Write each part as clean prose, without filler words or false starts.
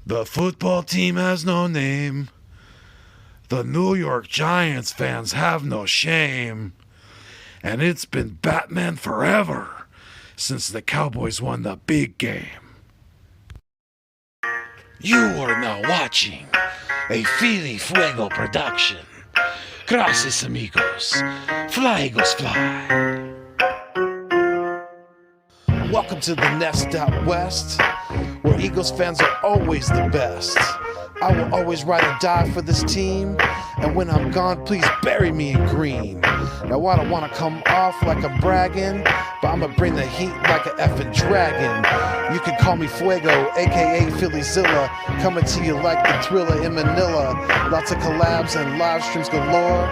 The football team has no name. The New York Giants fans have no shame. And it's been Batman forever since the Cowboys won the big game. You are now watching a Philly Fuego production. Gracias, amigos. Fly, Eagles, fly. Welcome to the Nest Out West, where Eagles fans are always the best. I will always ride or die for this team, and when I'm gone, please bury me in green. Now I don't want to come off like I'm bragging, but I'ma bring the heat like an effing dragon. You can call me Fuego, aka Phillyzilla, coming to you like the Thriller in Manila. Lots of collabs and live streams galore.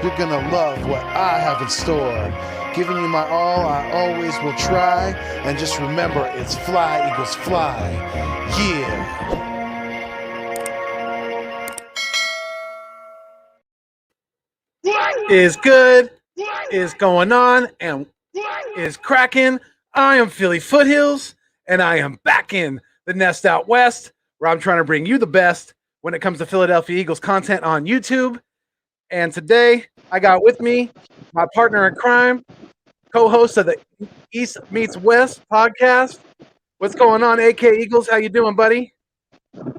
You're gonna love what I have in store. Giving you my all, I always will try. And just remember, it's fly, Eagles, fly. Yeah. Is good, is going on, and is cracking. I am Philly Foothills, and I am back in the Nest Out West, where I'm trying to bring you the best when it comes to Philadelphia Eagles content on YouTube. And today, I got with me my partner in crime, co-host of the East Meets West podcast. What's going on, AK Eagles? How you doing, buddy?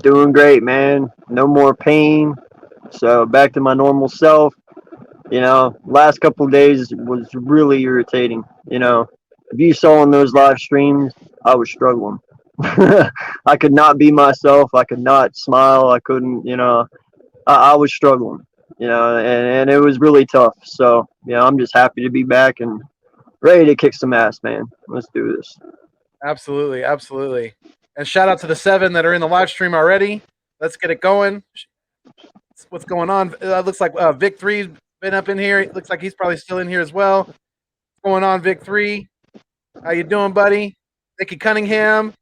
Doing great, man. No more pain. So back to my normal self. You know, last couple of days was really irritating. You know, if you saw in those live streams, I was struggling. I could not be myself. I could not smile. I couldn't, I was struggling, and it was really tough. So, I'm just happy to be back and ready to kick some ass, man. Let's do this. Absolutely, absolutely. And shout out to the 7 that are in the live stream already. Let's get it going. What's going on? It looks like Vic 3's been up in here. It looks like he's probably still in here as well. What's going on, Vic 3? How you doing, buddy? Nicky Cunningham,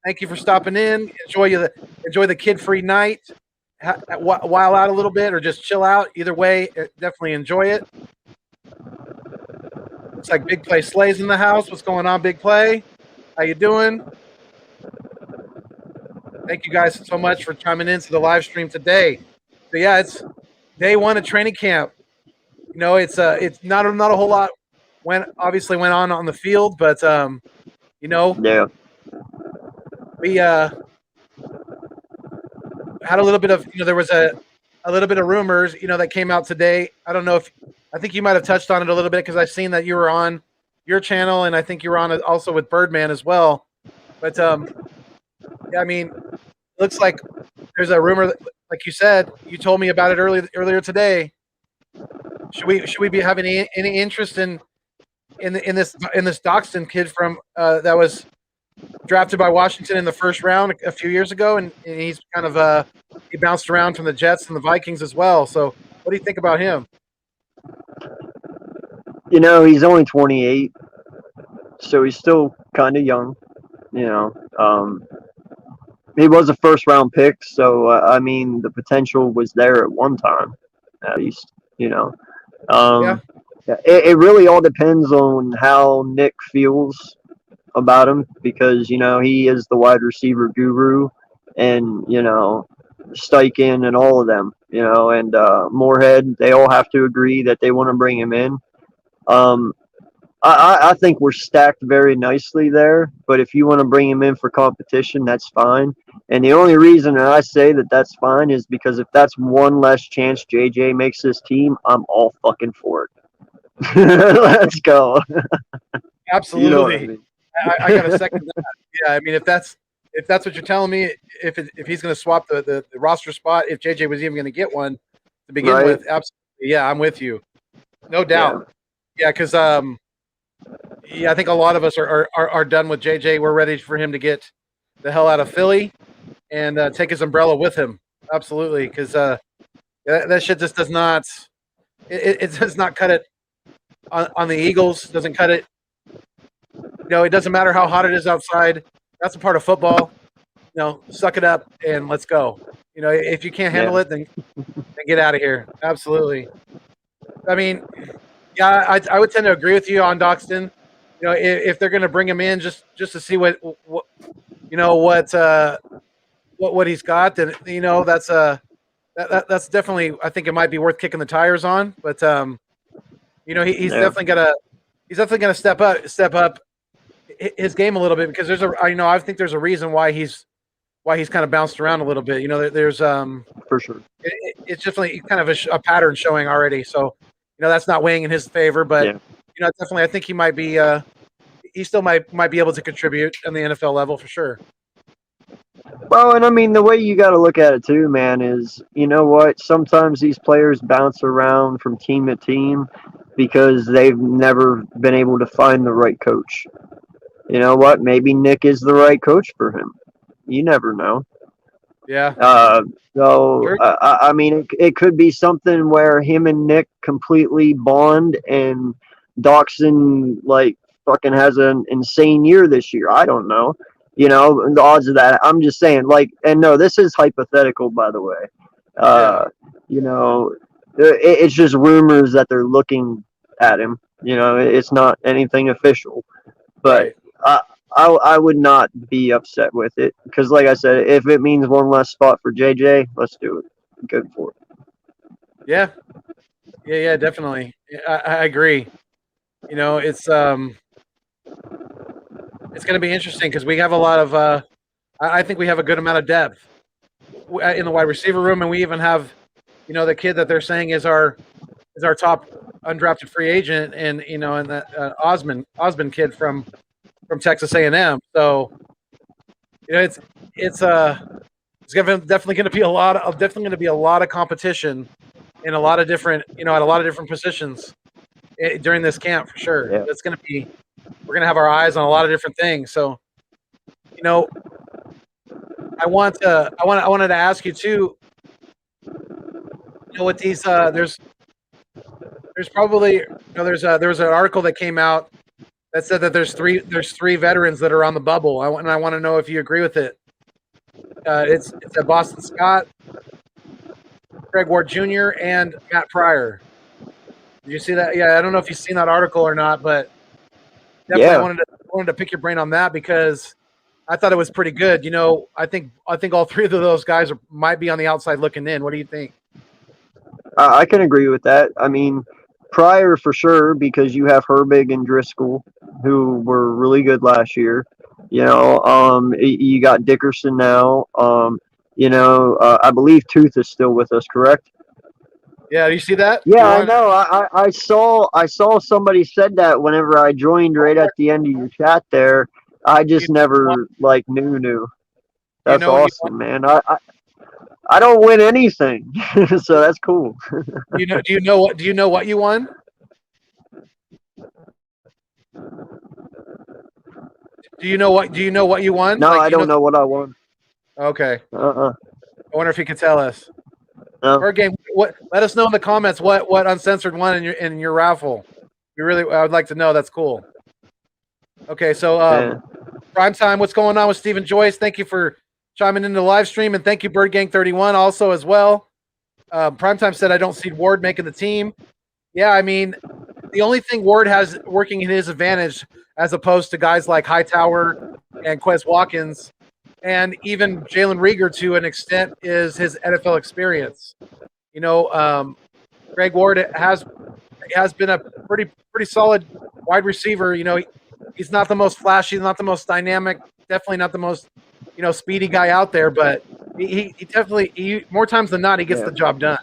thank you for stopping in. Enjoy the kid-free night. While out a little bit or just chill out. Either way, definitely enjoy it. Looks like Big Play Slay's in the house. What's going on, Big Play? How you doing? Thank you guys so much for chiming into the live stream today. So yeah, it's day 1 of training camp. It's not a whole lot went on the field, but Yeah. We had a little bit of there was a little bit of rumors that came out today. I think you might have touched on it a little bit because I've seen that you were on your channel, and I think you were on it also with Birdman as well. But yeah, I mean, looks like there's a rumor that, like you said, you told me about it earlier today. Should we be having any interest in this Doxton kid from that was drafted by Washington in the first round a few years ago, and he's kind of he bounced around from the Jets and the Vikings as well. So what do you think about him? He's only 28, so he's still kind of young. He was a first round pick, so I mean the potential was there at one time, at least. Yeah. It really all depends on how Nick feels about him because he is the wide receiver guru, and Steichen and all of them, and Moorhead, they all have to agree that they want to bring him in. I think we're stacked very nicely there, but if you want to bring him in for competition, that's fine. And the only reason that I say that that's fine is because if that's one less chance JJ makes this team, I'm all fucking for it. Let's go. Absolutely. I mean? I got to second that. Yeah, I mean, if that's what you're telling me, if he's going to swap the roster spot, if JJ was even going to get one to begin with, absolutely, yeah, I'm with you, no doubt. Yeah, because I think a lot of us are done with JJ. We're ready for him to get the hell out of Philly and take his umbrella with him. Absolutely, because that shit just does not. It does not cut it on the Eagles. Doesn't cut it. It doesn't matter how hot it is outside. That's a part of football. Suck it up and let's go. If you can't handle it, then get out of here. Absolutely. I mean, yeah, I would tend to agree with you on Doxton. If they're going to bring him in just to see what what he's got, then that's definitely, I think it might be worth kicking the tires on. But he's definitely gonna step up his game a little bit, because I think there's a reason why he's kind of bounced around a little bit. There's for sure. It's definitely kind of a pattern showing already. So that's not weighing in his favor, but definitely I think he might be he still might be able to contribute on the NFL level for sure. Well, and I mean, the way you got to look at it too, man, is you know what? Sometimes these players bounce around from team to team because they've never been able to find the right coach. You know what? Maybe Nick is the right coach for him. You never know. Yeah. I mean, it could be something where him and Nick completely bond, and Dawson like fucking has an insane year this year. I don't know. The odds of that. I'm just saying, and no, this is hypothetical, by the way. It's just rumors that they're looking at him. It's not anything official, but right. I would not be upset with it, because, like I said, if it means one less spot for JJ, let's do it. Good for it. Yeah, definitely. I agree. It's going to be interesting because we have a lot of. I think we have a good amount of depth in the wide receiver room, and we even have, the kid that they're saying is our top undrafted free agent, and and that Osmond kid from Texas A&M. So, it's definitely going to be a lot of competition in a lot of different at a lot of different positions during this camp for sure. Yeah. It's going to be. We're going to have our eyes on a lot of different things. So, I wanted to ask you too. With these, there's probably, there was an article that came out that said that there's three veterans that are on the bubble. I want to know if you agree with it. It's a Boston Scott, Greg Ward Jr., and Matt Pryor. Did you see that? Yeah, I don't know if you've seen that article or not, but definitely I wanted to pick your brain on that, because I thought it was pretty good. I think all three of those guys might be on the outside looking in. What do you think? I can agree with that. I mean, Pryor for sure, because you have Herbig and Driscoll, who were really good last year. You got Dickerson now. I believe Tooth is still with us, correct? Yeah, do you see that? Yeah, I know. I saw somebody said that whenever I joined right at the end of your chat there. I just never knew. That's awesome, man. I don't win anything, so that's cool. Do you know what you won? Do you know what you won? No, I don't know what I won. Okay. I wonder if you could tell us. No. Or game. Let us know in the comments what Uncensored won in your raffle. I would like to know. That's cool. Okay, so Primetime, what's going on with Stephen Joyce? Thank you for chiming into the live stream, and thank you Bird Gang 31 also as well. Primetime said I don't see Ward making the team. Yeah, I mean, the only thing Ward has working in his advantage, as opposed to guys like Hightower and Quez Watkins, and even Jalen Rieger to an extent, is his NFL experience. Greg Ward has been a pretty solid wide receiver. He's not the most flashy, not the most dynamic, definitely not the most speedy guy out there, but he definitely more times than not he gets the job done.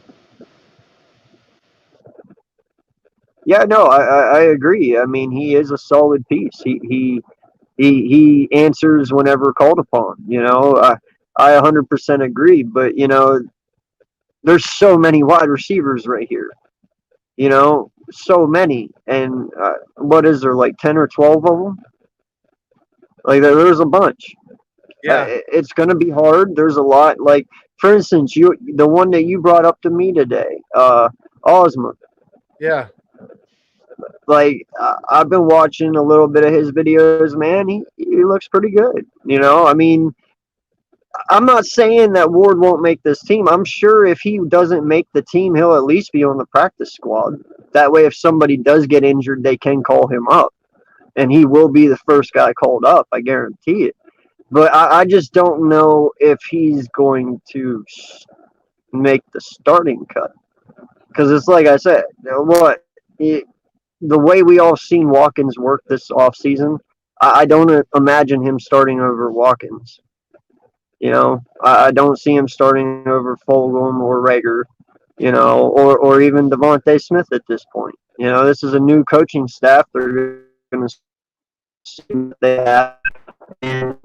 Yeah, no, I agree. I mean, he is a solid piece. He answers whenever called upon. I 100% agree. But there's so many wide receivers right here. So many, and what is there, like 10 or 12 of them? There's a bunch. Yeah, it's gonna be hard. There's a lot. For instance, the one that you brought up to me today, Osmond. Yeah. I've been watching a little bit of his videos, man. He looks pretty good. I mean, I'm not saying that Ward won't make this team. I'm sure if he doesn't make the team, he'll at least be on the practice squad. That way, if somebody does get injured, they can call him up. And he will be the first guy called up, I guarantee it. but I just don't know if he's going to make the starting cut. Because it's like I said, the way we all seen Watkins work this offseason, I don't imagine him starting over Watkins. I don't see him starting over Fulgham or Rager, or even Devontae Smith at this point. This is a new coaching staff. They're going to see what they have. And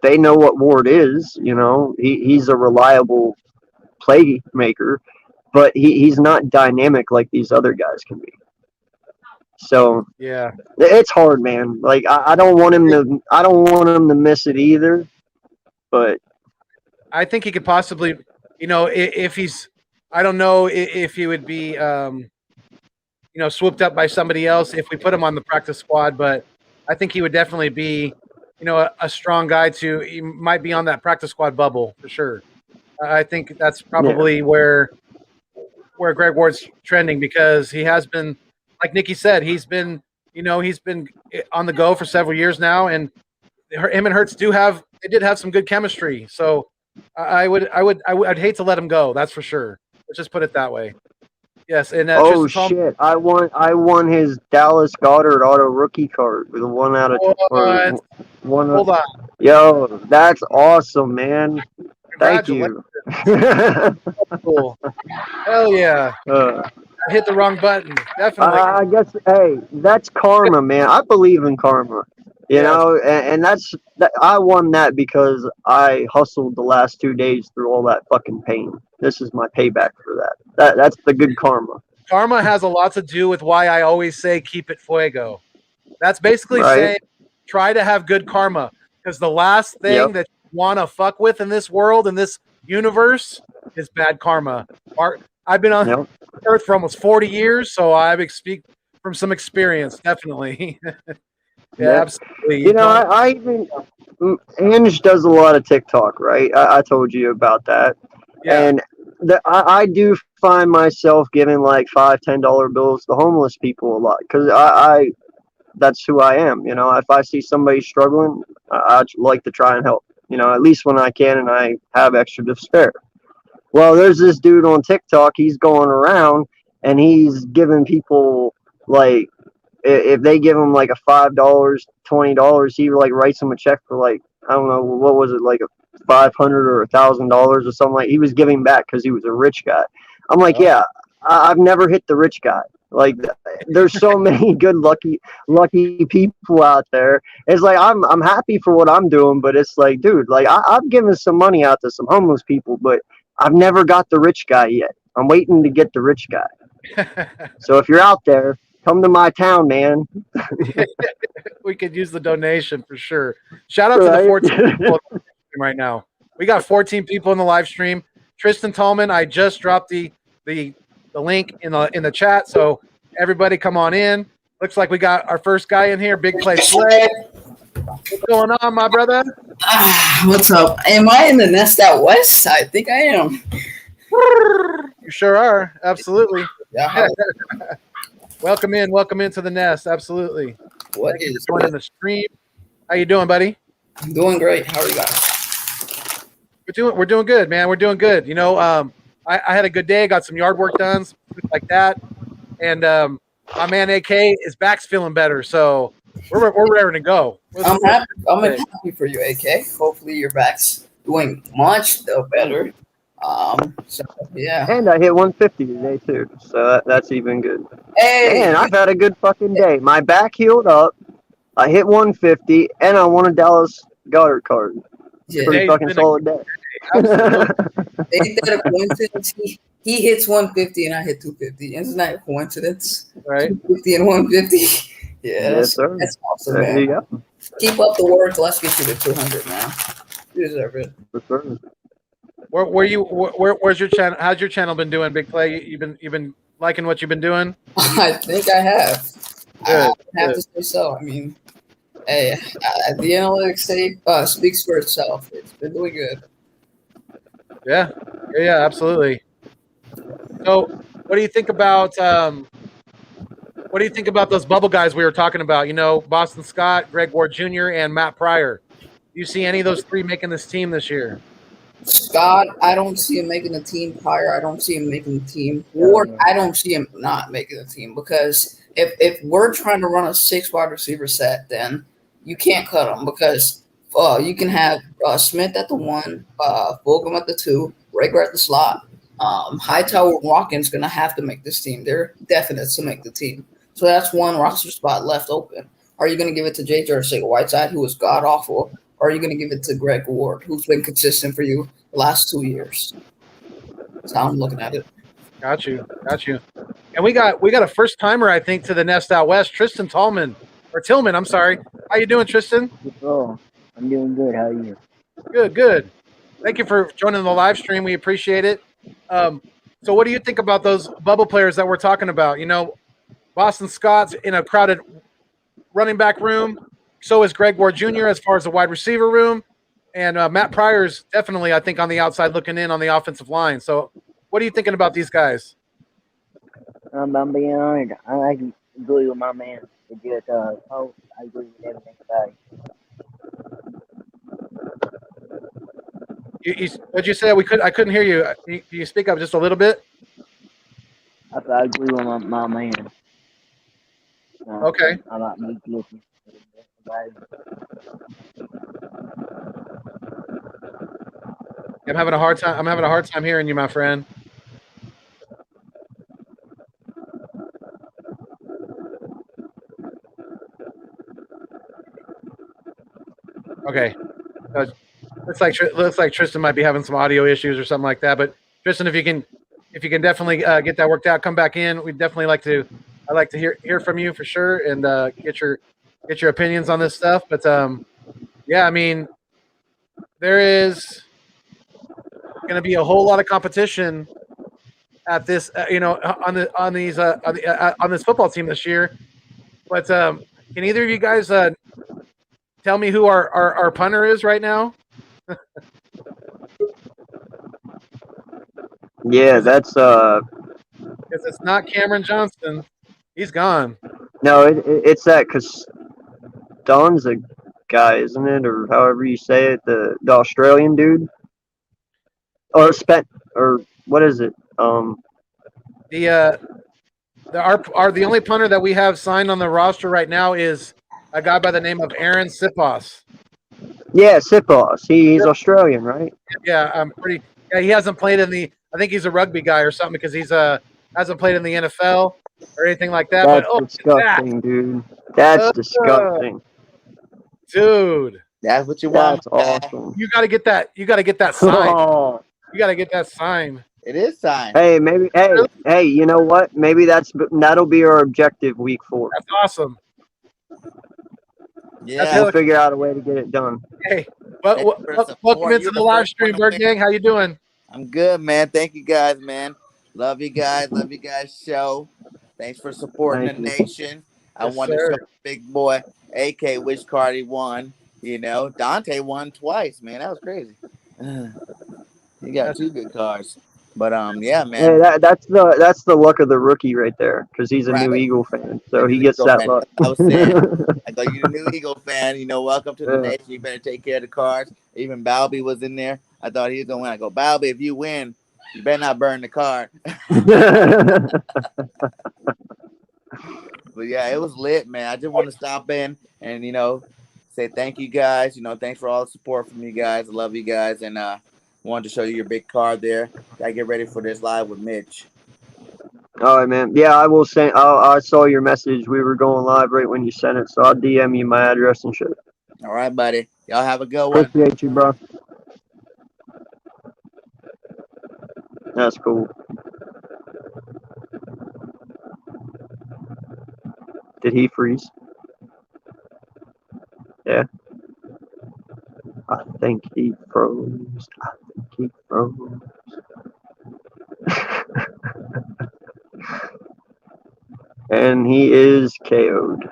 they know what Ward is. He's a reliable playmaker, but he's not dynamic like these other guys can be. So Yeah, it's hard, man. Like I don't want him to miss it either. But I think he could possibly, if he's, I don't know if he would be, swooped up by somebody else if we put him on the practice squad, but I think he would definitely be, a strong guy he might be on that practice squad bubble for sure. I think that's probably where Greg Ward's trending, because he has been, like Nikki said, he's been on the go for several years now, and him and Hurts did have some good chemistry. So I'd hate to let him go. That's for sure. Let's just put it that way. Yes, and shit! I won his Dallas Goedert auto rookie card with a 1 out of 1. Hold on. Yo, that's awesome, man. Thank you. Cool. Hell yeah. I hit the wrong button. Definitely. I guess. Hey, that's karma, man. I believe in karma. And I won that because I hustled the last 2 days through all that fucking pain. This is my payback for that. That's the good karma. Karma has a lot to do with why I always say keep it fuego. That's basically saying try to have good karma, because the last thing that you want to fuck with in this world, in this universe, is bad karma. I've been on Earth for almost 40 years, so I speak from some experience, definitely. Yeah, absolutely. I even Ange does a lot of TikTok, right? I told you about that. Yeah. And I do find myself giving like $5-10 bills to homeless people a lot, because that's who I am. If I see somebody struggling, I'd like to try and help. At least when I can and I have extra to spare. Well, there's this dude on TikTok. He's going around and he's giving people, like, if they give him like a $5, $20, he like writes them a check for like, I don't know, what was it, like a $500 or $1,000 or something. Like, he was giving back because he was a rich guy. I'm like, yeah, I've never hit the rich guy. Like, there's so many good lucky people out there. It's like I'm happy for what I'm doing, but it's like, dude, like I've given some money out to some homeless people, but I've never got the rich guy yet. I'm waiting to get the rich guy. So if you're out there, come to my town, man. We could use the donation for sure. Shout out to the 14 people right now. We got 14 people in the live stream. Tristan Tallman, I just dropped the link in the chat, so everybody come on in. Looks like we got our first guy in here, Big Play Slay. What's going on, my brother? What's up? Am I in the nest out west? I think I am. You sure are. Absolutely. Yeah. Welcome into the nest. Absolutely. What is joining the stream? How you doing, buddy? I'm doing great. How are you guys? We're doing good, man. We're doing good. I had a good day. Got some yard work done, like that, and my man AK, his back's feeling better, so we're ready to go. I'm happy for you, AK. Hopefully your back's doing much better. So yeah. And I hit 150 today too, so that's even good. Hey, man, I've had a good fucking day. My back healed up. I hit 150, and I won a Dallas Goedert card. Yeah. Pretty fucking solid day. Ain't that a coincidence? He hits 150 and I hit 250. Isn't that a coincidence? Right. 250 and 150. Yeah, yes, sir. That's awesome, there man. You go. Keep up the work. Let's get you to 200 now. You deserve it. For sure. Where's your channel? How's your channel been doing, Big Play? You've been liking what you've been doing? I think I have. Good, I have to say so. I mean, hey, the analytics speaks for itself. It's been doing good. Yeah, absolutely. So, what do you think about What do you think about those bubble guys we were talking about? You know, Boston Scott, Greg Ward Jr., and Matt Pryor. Do you see any of those three making this team this year? Scott, I don't see him making the team. Pryor, I don't see him making the team. Ward, I don't see him not making the team because if we're trying to run a 6 wide receiver set, then you can't cut him because you can have Smith at the 1, Fulgham at the 2, Rager at the slot. Hightower and Watkins going to have to make this team. They're definite to make the team. So that's one roster spot left open. Are you going to give it to J.J. Arcega-Whiteside, who was god-awful, or are you going to give it to Greg Ward, who's been consistent for you the last 2 years? That's how I'm looking at it. Got you. And we got a first timer, I think, to the Nest Out West, Tristan Tillman. I'm sorry. How you doing, Tristan? Oh, I'm doing good. How are you? Good. Thank you for joining the live stream. We appreciate it. So what do you think about those bubble players that we're talking about? You know, Boston Scott's in a crowded running back room. So is Greg Ward Jr. as far as the wide receiver room. And Matt Pryor's definitely, I think, on the outside looking in on the offensive line. So what are you thinking about these guys? I'm being honest. I agree with my man. It's just, I agree with everything about it. What'd you say? I couldn't hear you. Can you speak up just a little bit? I agree with my man. Okay. I'm not me looking. I'm having a hard time hearing you, my friend. Okay. Looks like Tristan might be having some audio issues or something like that. But Tristan, if you can definitely get that worked out, come back in. I'd like to hear from you for sure and get your opinions on this stuff. But yeah, I mean, there is going to be a whole lot of competition at this, on this football team this year. But can either of you guys tell me who our punter is right now? Yeah, that's Because it's not Cameron Johnston. He's gone. no, it's that because Don's a guy, isn't it, or however you say it, the Australian dude, or what is it? The only punter that we have signed on the roster right now is a guy by the name of Aaron Sipos. Yeah, Sipos. He's Australian, right? Yeah, he hasn't played I think he's a rugby guy or something because he's hasn't played in the NFL or anything like that. That's disgusting, dude. That's disgusting. Dude. That's what you want. That's awesome. You gotta get that. You gotta get that sign. Oh. You gotta get that sign. It is signed. Hey, maybe. Hey, you know what? Maybe that'll be our objective week 4. That's awesome. Yeah. We'll figure out a way to get it done. Hey, welcome into the live stream, Bird Gang. How you doing? I'm good, man. Thank you guys, man. Love you guys. Love you guys' show. Thanks for supporting the nation. I want to show big boy, AK, which card he won. You know, Dante won twice, man. That was crazy. He got 2 good cards. But yeah, man. Hey, that's the luck of the rookie right there, because he's a new Eagle fan, so he gets that luck. I was saying, I go, you're a new Eagle fan. You know, welcome to the nation. You better take care of the cards. Even Balby was in there. I thought he was gonna win. I go, Balby, if you win, you better not burn the card. But yeah, it was lit, man. I just want to stop in and say thank you guys. Thanks for all the support from you guys. I love you guys, and wanted to show you your big card there. Gotta get ready for this live with Mitch. All right, man. Yeah, I will send. I saw your message. We were going live right when you sent it, so I'll DM you my address and shit. All right, buddy. Y'all have a good one. Appreciate you, bro. That's cool. Did he freeze? Yeah. I think he froze. And he is KO'd.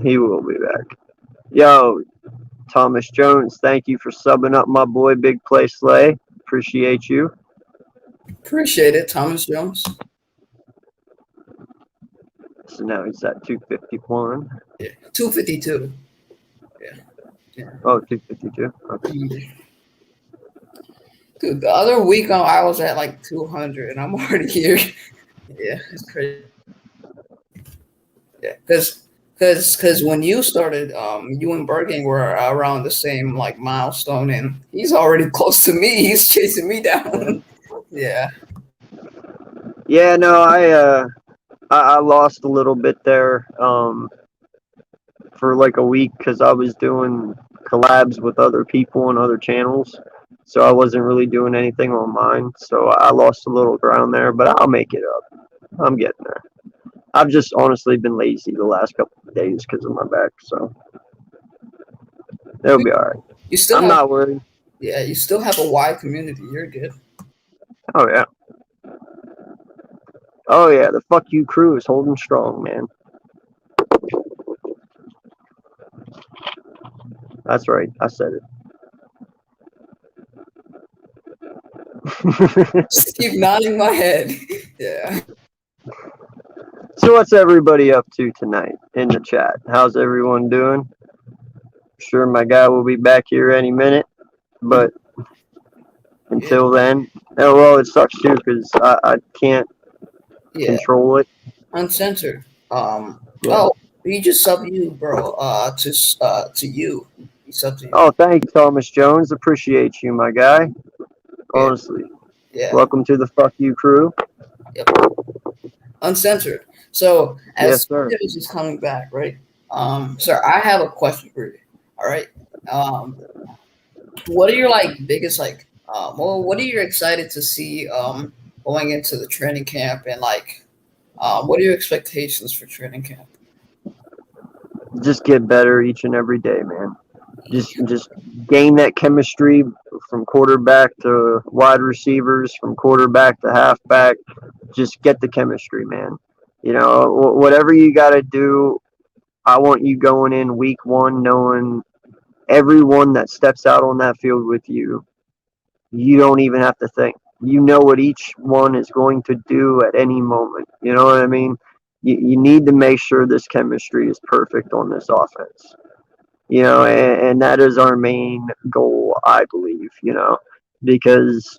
He will be back. Yo, Thomas Jones, thank you for subbing up my boy Big Play Slay. Appreciate you. Appreciate it, Thomas Jones. So now he's at 251. Yeah, 252. Oh, 252. Okay. Dude, the other week I was at like 200, and I'm already here. Yeah, it's crazy. Yeah, because when you started, you and Bergen were around the same like milestone, and he's already close to me. He's chasing me down. Yeah. Yeah, no, I lost a little bit there for like a week because I was doing collabs with other people and other channels, so I wasn't really doing anything on mine. So I lost a little ground there, but I'll make it up. I'm getting there. I've just honestly been lazy the last couple of days because of my back, so it'll be all right. You still I'm have, not worried. yeah, you still have a wide community. You're good. Oh yeah. Oh yeah, the fuck you crew is holding strong, man. That's right, I said it. Just keep nodding my head. Yeah. So what's everybody up to tonight in the chat? How's everyone doing? Sure my guy will be back here any minute, but until then, oh well, it sucks too because I can't control it. Uncensored. Yeah. Oh, he just subbed you, bro. To you. He subbed to you. Oh, thank you, Thomas Jones. Appreciate you, my guy. Honestly. Yeah. Welcome to the fuck you crew. Yep. Uncensored. So Yes, as sir. this is coming back, right? Sir, I have a question for you. All right. What are your like biggest like well, what are you excited to see going into the training camp, and like what are your expectations for training camp? Just get better each and every day, man. Just gain that chemistry from quarterback to wide receivers, from quarterback to halfback. Just get the chemistry, man. You know, whatever you got to do, I want you going in week one knowing everyone that steps out on that field with you, you don't even have to think. You know what each one is going to do at any moment. You know what I mean? You need to make sure this chemistry is perfect on this offense. You know, and that is our main goal, I believe, you know, because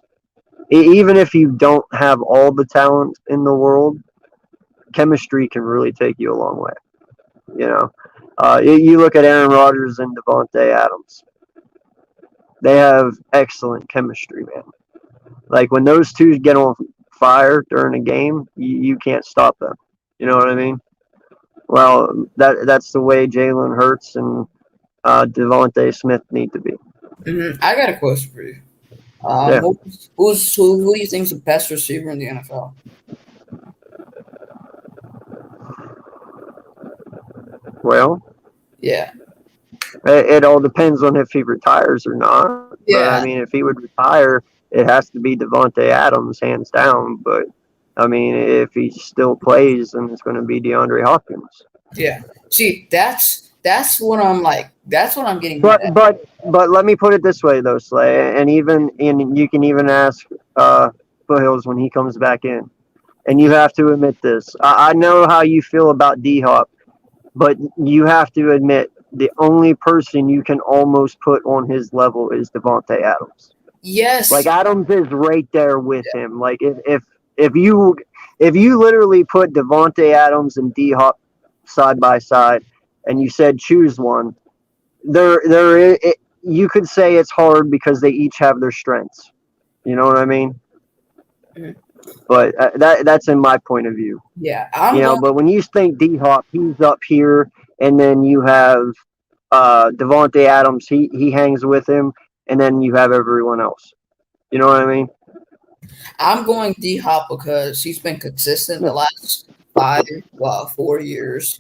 even if you don't have all the talent in the world, chemistry can really take you a long way. You know, you look at Aaron Rodgers and Devontae Adams. They have excellent chemistry, man. Like when those two get on fire during a game, you can't stop them. You know what I mean? Well, that's the way Jalen Hurts and Devontae Smith need to be. Mm-hmm. I got a question for you. Yeah. Who do you think is the best receiver in the NFL? Well, yeah, it all depends on if he retires or not. Yeah. But I mean, if he would retire, it has to be Devontae Adams, hands down. But I mean, if he still plays, then it's going to be DeAndre Hopkins. Yeah. See, that's what I'm like. That's what I'm getting. But let me put it this way though, Slay, and you can even ask Foothills when he comes back in, and you have to admit this. I know how you feel about D-Hop, but you have to admit the only person you can almost put on his level is Devontae Adams. Yes. Like Adams is right there with him. Like if you literally put Devontae Adams and D-Hop side by side, and you said choose one, you could say it's hard because they each have their strengths. You know what I mean? Mm-hmm. But that's in my point of view. Yeah. But when you think D-Hop, he's up here, and then you have Devontae Adams, he hangs with him, and then you have everyone else. You know what I mean? I'm going D-Hop because he's been consistent the last 4 years.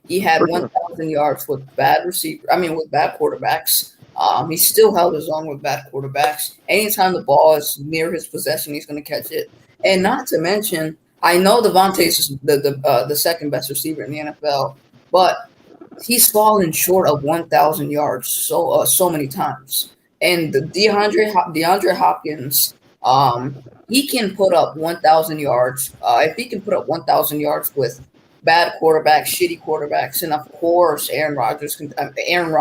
He had 1,000 yards with bad quarterbacks. He still held his own with bad quarterbacks. Anytime the ball is near his possession, he's going to catch it. And not to mention, I know Devontae's the second best receiver in the NFL, but he's fallen short of 1,000 yards so many times. And the DeAndre Hopkins, he can put up 1,000 yards. If he can put up 1,000 yards with bad quarterbacks, shitty quarterbacks, and of course Aaron Rodgers and DeAndre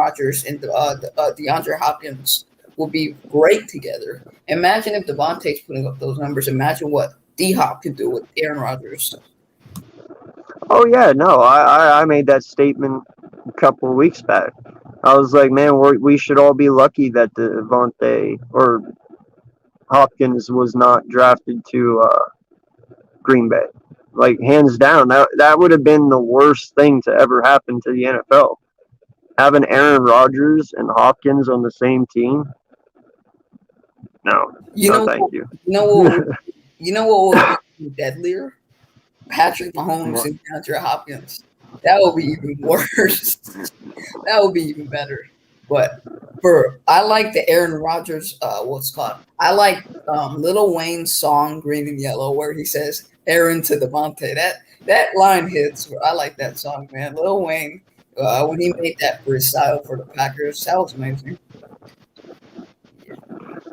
Hopkins will be great together. Imagine if Devontae's putting up those numbers. Imagine what D Hop could do with Aaron Rodgers. Oh yeah, no, I made that statement a couple of weeks back. I was like, man, we should all be lucky that Devontae or Hopkins was not drafted to Green Bay. Like, hands down, that would have been the worst thing to ever happen to the NFL. Having Aaron Rodgers and Hopkins on the same team. No, thank you. You know what would be deadlier? Patrick Mahomes and DeAndre Hopkins. That would be even worse. That would be even better. But I like the Aaron Rodgers. I like Lil Wayne's song "Green and Yellow," where he says "Aaron to Devontae." That line hits. I like that song, man. Lil Wayne, when he made that freestyle for the Packers, that was amazing.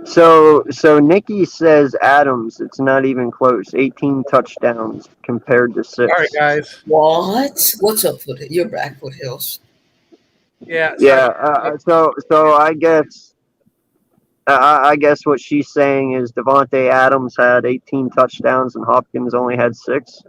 So Nikki says Adams, it's not even close. 18 touchdowns compared to 6. All right, guys. What? What's up, Foothill? You're back, Foothills. Yeah. So I guess what she's saying is Devontae Adams had 18 touchdowns and Hopkins only had 6.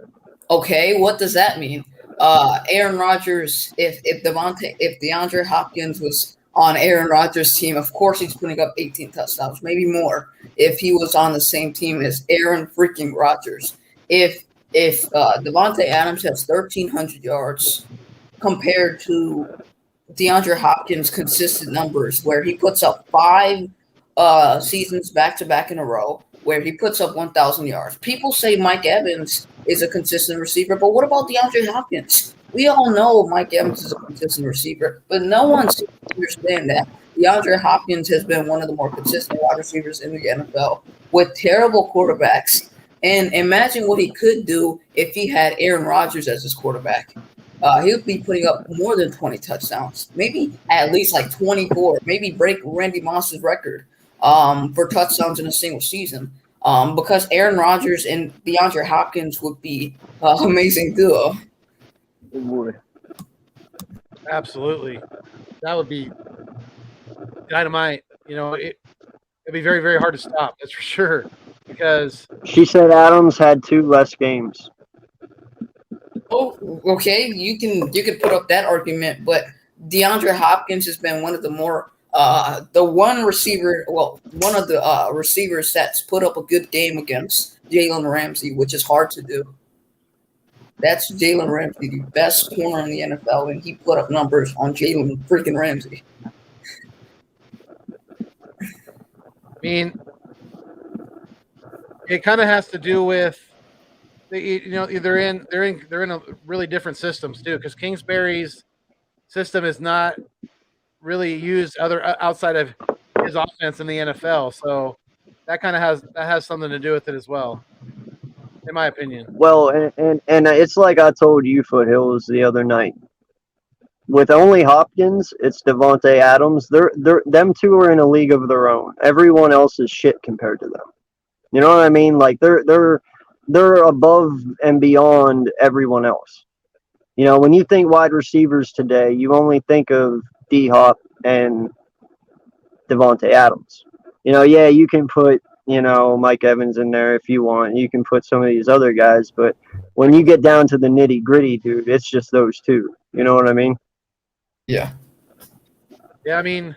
Okay, what does that mean? Aaron Rodgers, if DeAndre Hopkins was on Aaron Rodgers' team, of course he's putting up 18 touchdowns, maybe more. If he was on the same team as Aaron freaking Rodgers, if Devontae Adams has 1,300 yards compared to DeAndre Hopkins' consistent numbers, where he puts up 5 seasons back to back in a row, where he puts up 1,000 yards. People say Mike Evans is a consistent receiver, but what about DeAndre Hopkins? We all know Mike Evans is a consistent receiver, but no one seems to understand that DeAndre Hopkins has been one of the more consistent wide receivers in the NFL with terrible quarterbacks. And imagine what he could do if he had Aaron Rodgers as his quarterback. He would be putting up more than 20 touchdowns, maybe at least like 24, maybe break Randy Moss's record for touchdowns in a single season. Because Aaron Rodgers and DeAndre Hopkins would be an amazing duo. It would. Absolutely. That would be dynamite. It'd be very, very hard to stop. That's for sure. Because she said Adams had 2 less games. Oh, okay. You can put up that argument, but DeAndre Hopkins has been one of the more one of the receivers that's put up a good game against Jalen Ramsey, which is hard to do. That's Jalen Ramsey, the best corner in the NFL, and he put up numbers on Jalen freaking Ramsey. I mean, it kind of has to do with they're in a really different systems too, because Kingsbury's system is not really used outside of his offense in the NFL, so that kind of has something to do with it as well, in my opinion. Well, and it's like I told you, Foothills, the other night. With only Hopkins, it's Devontae Adams. Them two are in a league of their own. Everyone else is shit compared to them. You know what I mean? Like they're above and beyond everyone else. When you think wide receivers today, you only think of D-Hop and Devontae Adams. Yeah, you can put Mike Evans in there if you want. You can put some of these other guys, but when you get down to the nitty gritty, dude, it's just those two. You know what I mean? Yeah. Yeah, I mean,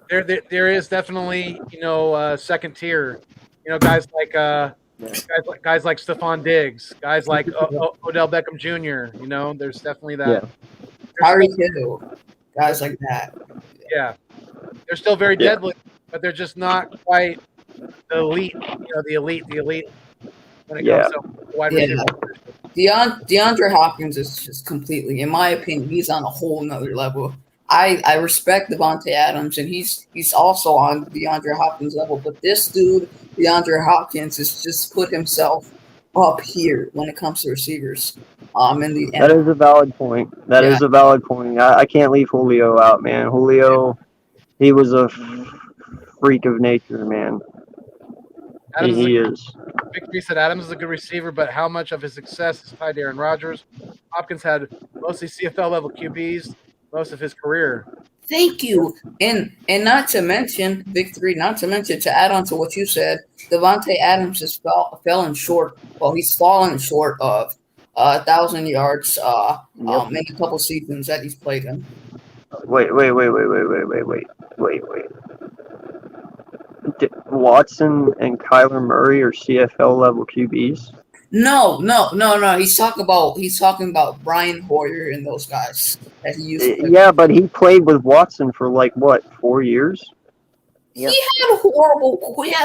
there is definitely second tier. Guys like Stephon Diggs, guys like Odell Beckham Jr. There's definitely that. Yeah. Tyreek Hill, guys like that. Yeah, they're still very deadly, but they're just not quite the elite. The elite when it comes to wide receiver. DeAndre Hopkins is just completely, in my opinion, he's on a whole nother level. I respect Devontae Adams, and he's also on DeAndre Hopkins' level. But this dude, DeAndre Hopkins, has just put himself up here when it comes to receivers. That is a valid point. That is a valid point. I can't leave Julio out, man. Julio, he was a freak of nature, man. Adams He is. Victory said Adams is a good receiver, but how much of his success is tied to Aaron Rodgers? Hopkins had mostly CFL level QBs most of his career. Thank you. And not to mention, Victory, not to mention, to add on to what you said, Devontae Adams is falling short. Well, he's fallen short of 1,000 yards in a couple seasons that he's played in. Wait. Watson and Kyler Murray are CFL level QBs. No. He's talking about Brian Hoyer and those guys that he used to play. Yeah, but he played with Watson for like what, 4 years? He had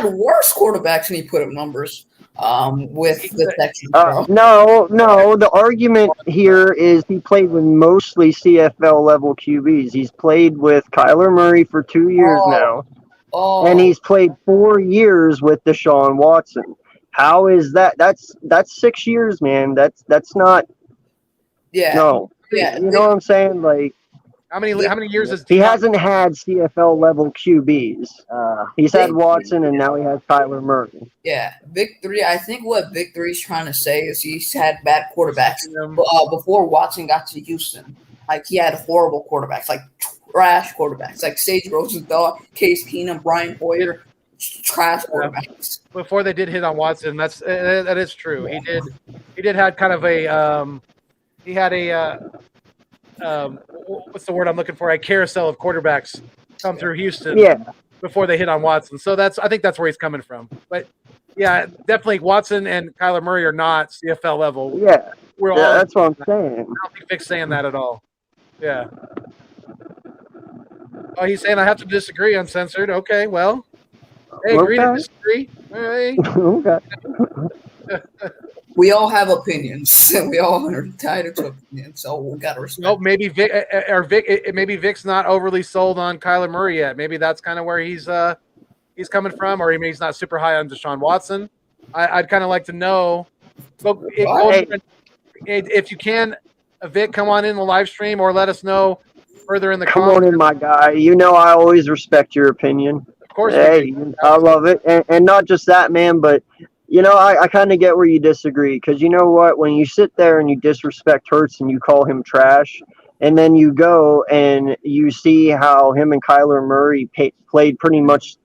worse quarterbacks and he put up numbers with the Texans. No. The argument here is he played with mostly CFL level QBs. He's played with Kyler Murray for 2 years now. And he's played 4 years with Deshaun Watson. How is that? That's 6 years, man. That's not. Yeah. No. Yeah. You know what I'm saying? Like, how many years has he hasn't had CFL level QBs? He's had Watson, and now he has Kyler Murray. Yeah, Victory. I think what Victory's trying to say is he's had bad quarterbacks before Watson got to Houston. Like he had horrible quarterbacks, like trash quarterbacks, like Sage Rosenthal, Case Keenum, Brian Hoyer, trash quarterbacks. Before they did hit on Watson, that is true. He did have kind of a what's the word I'm looking for? A carousel of quarterbacks come through Houston before they hit on Watson. So I think that's where he's coming from. But yeah, definitely Watson and Kyler Murray are not CFL level. Yeah. That's what I'm saying. I don't think Vic's saying that at all. Yeah. Oh, he's saying I have to disagree, uncensored. Okay, well. Hey, agree to disagree. All right. Okay. We all have opinions. We all are entitled to opinions, so we got to respect. Nope, maybe maybe Vic's not overly sold on Kyler Murray yet. Maybe that's kind of where he's coming from, or maybe he's not super high on Deshaun Watson. I'd kind of like to know. If you can, Vic, come on in the live stream or let us know further in the comments. Come on in, my guy. You know I always respect your opinion. Of course. Hey, I love it. And not just that, man, but you know, I kind of get where you disagree because you know what? When you sit there and you disrespect Hurts and you call him trash, and then you go and you see how him and Kyler Murray played pretty much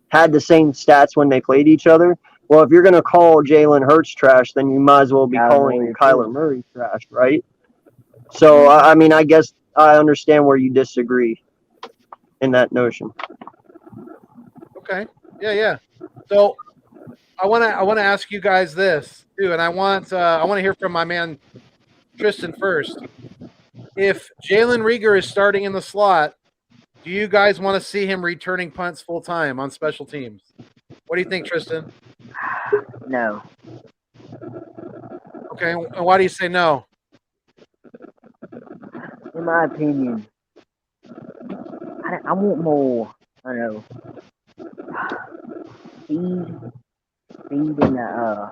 had the same stats when they played each other. Well, if you're going to call Jalen Hurts trash, then you might as well be calling Kyler Murray trash, right? So, I mean, I guess I understand where you disagree in that notion. Okay. Yeah. So I want to ask you guys this too, and I want to hear from my man Tristan first. If Jalen Reagor is starting in the slot, do you guys want to see him returning punts full time on special teams? What do you think, Tristan? No. Okay, and why do you say no? In my opinion, I want more. I don't know. Speed and I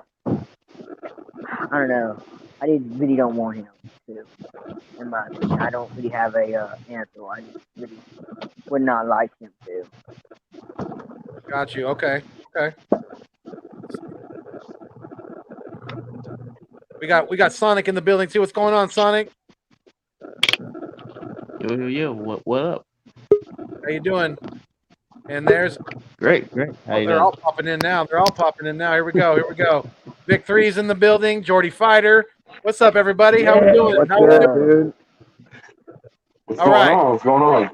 don't know. I really don't want him to. In my opinion, I don't really have a answer. I just really would not like him to. Got you. Okay. We got Sonic in the building too. What's going on, Sonic? Yo, what up? How you doing? And there's great. They're all popping in now. Here we go. Vic 3's in the building. Jordy Fighter. What's up, everybody? How we doing? What's going on?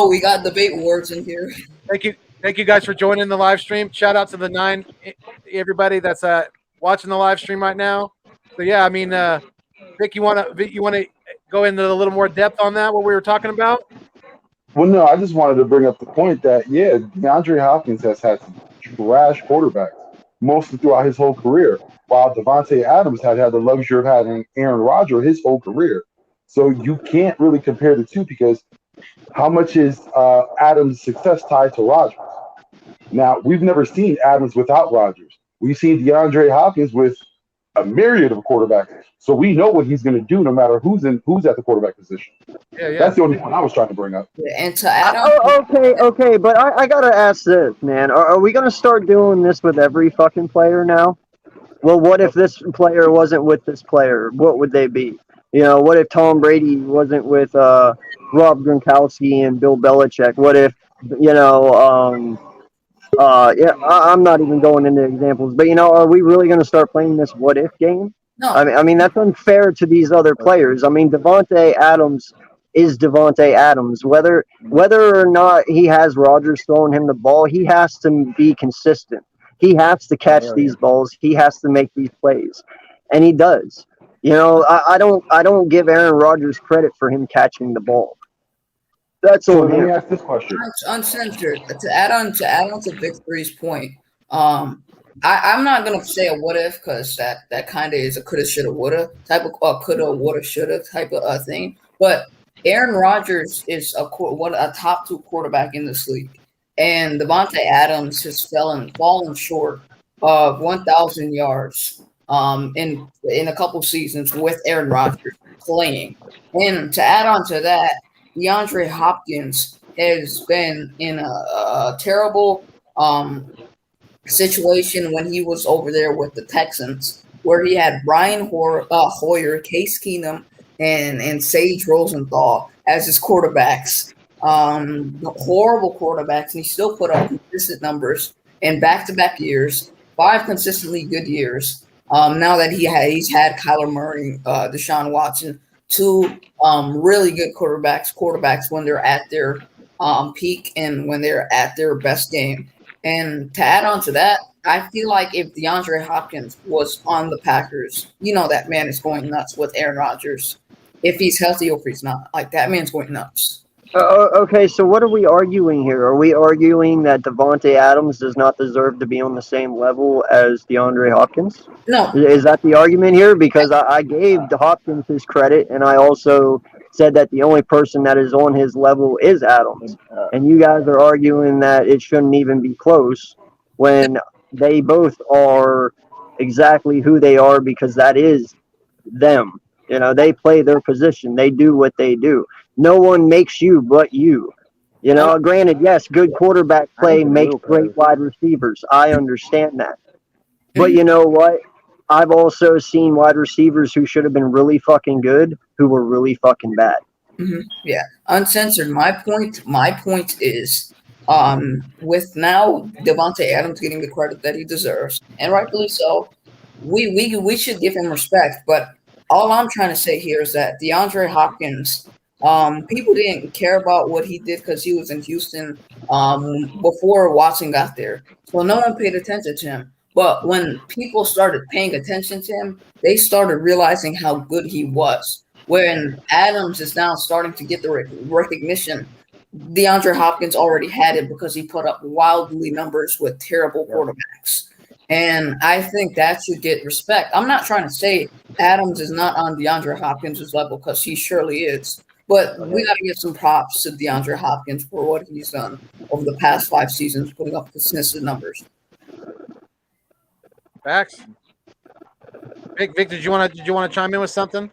We got debate wars in here. Thank you guys for joining the live stream. Shout out to the 9, everybody that's watching the live stream right now. So yeah, I mean, Vic, you want to go into a little more depth on that? What we were talking about? Well, no, I just wanted to bring up the point that DeAndre Hopkins has had some trash quarterbacks mostly throughout his whole career, while Devontae Adams had the luxury of having Aaron Rodgers his whole career. So you can't really compare the two because how much is Adams' success tied to Rodgers? Now, we've never seen Adams without Rodgers. We've seen DeAndre Hopkins with a myriad of quarterbacks. So we know what he's going to do no matter who's at the quarterback position. Yeah. That's the only point I was trying to bring up. And to add on, Okay, but I gotta ask this, man. Are we gonna start doing this with every fucking player now? Well, what if this player wasn't with this player? What would they be? You know, what if Tom Brady wasn't with Rob Gronkowski and Bill Belichick? What if, you know, I'm not even going into examples, but you know, are we really going to start playing this what if game? no, I mean that's unfair to these other players. I mean, Devontae Adams is Devontae Adams. Whether or not he has Rodgers throwing him the ball, he has to be consistent. He has to catch these balls. He has to make these plays, and he does. You know, I don't give Aaron Rodgers credit for him catching the ball. That's So on let me him. ask this question. uncensored. To add on to Victory's point, I'm not gonna say a what if because that kind of is a coulda, shoulda, woulda type of coulda, woulda, shoulda type of thing. But Aaron Rodgers is a top 2 quarterback in this league, and Devontae Adams has fallen short of 1,000 yards in a couple seasons with Aaron Rodgers playing. And to add on to that, DeAndre Hopkins has been in a terrible situation when he was over there with the Texans, where he had Brian Hoyer, Case Keenum, and Sage Rosenthal as his quarterbacks. Horrible quarterbacks, and he still put up consistent numbers in back-to-back years, 5 consistently good years. Now that he's had Kyler Murray, Deshaun Watson, 2 really good quarterbacks when they're at their peak and when they're at their best game. And to add on to that, I feel like if DeAndre Hopkins was on the Packers, you know that man is going nuts with Aaron Rodgers. If he's healthy or if he's not, like that man's going nuts. Okay, so what are we arguing here? Are we arguing that Devontae Adams does not deserve to be on the same level as DeAndre Hopkins? No, Is that the argument here? Because I gave Hopkins his credit, and I also said that the only person that is on his level is Adams. And you guys are arguing that it shouldn't even be close when they both are exactly who they are because that is them. You know, they play their position. They do what they do. No one makes you but you. You know, granted, yes, good quarterback play makes great wide receivers. I understand that. But you know what? I've also seen wide receivers who should have been really fucking good who were really fucking bad. Mm-hmm. Yeah, uncensored. My point is, with now Devontae Adams getting the credit that he deserves, and rightfully so, we should give him respect. But all I'm trying to say here is that DeAndre Hopkins, people didn't care about what he did because he was in Houston before Watson got there, so no one paid attention to him. But when people started paying attention to him, they started realizing how good he was. When Adams is now starting to get the recognition, DeAndre Hopkins already had it because he put up wildly numbers with terrible quarterbacks. And I think that should get respect. I'm not trying to say Adams is not on DeAndre Hopkins' level because he surely is. But we got to give some props to DeAndre Hopkins for what he's done over the past 5 seasons, putting up consistent numbers. Facts. Vic, did you want to chime in with something?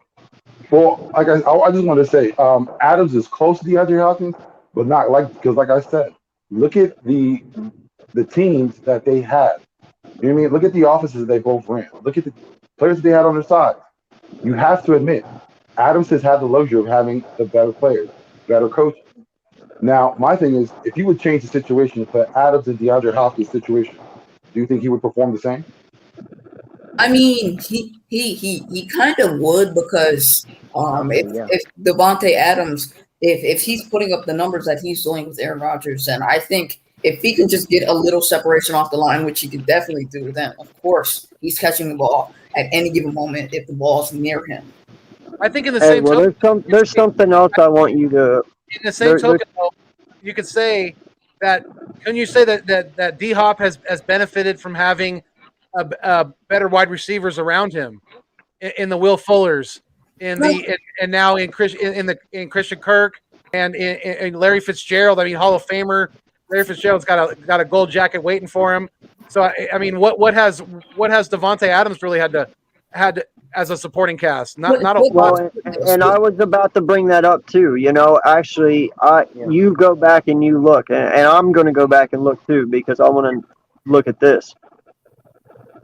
Well, I just want to say, Adams is close to DeAndre Hopkins, but not because like I said, look at the teams that they had. You know what I mean? Look at the offenses they both ran. Look at the players that they had on their side. You have to admit, Adams has had the luxury of having the better players, better coaches. Now, my thing is, if you would change the situation, put Adams and DeAndre Hopkins' situation, do you think he would perform the same? I mean, he kind of would because if Devontae Adams, if he's putting up the numbers that he's doing with Aaron Rodgers, then I think if he can just get a little separation off the line, which he could definitely do, then of course he's catching the ball at any given moment if the ball's near him. I think in the same token, there's something else I want you to. In the same token, though, you could say that. Can you say that D Hop has benefited from having better wide receivers around him, in the Will Fullers, and now in Christian Kirk and in Larry Fitzgerald. I mean, Hall of Famer Larry Fitzgerald's got a gold jacket waiting for him. So I mean, what has Devontae Adams really had to had as a supporting cast. Not a Well, and I was about to bring that up too. You know, actually, you go back and you look, and I'm going to go back and look too because I want to look at this.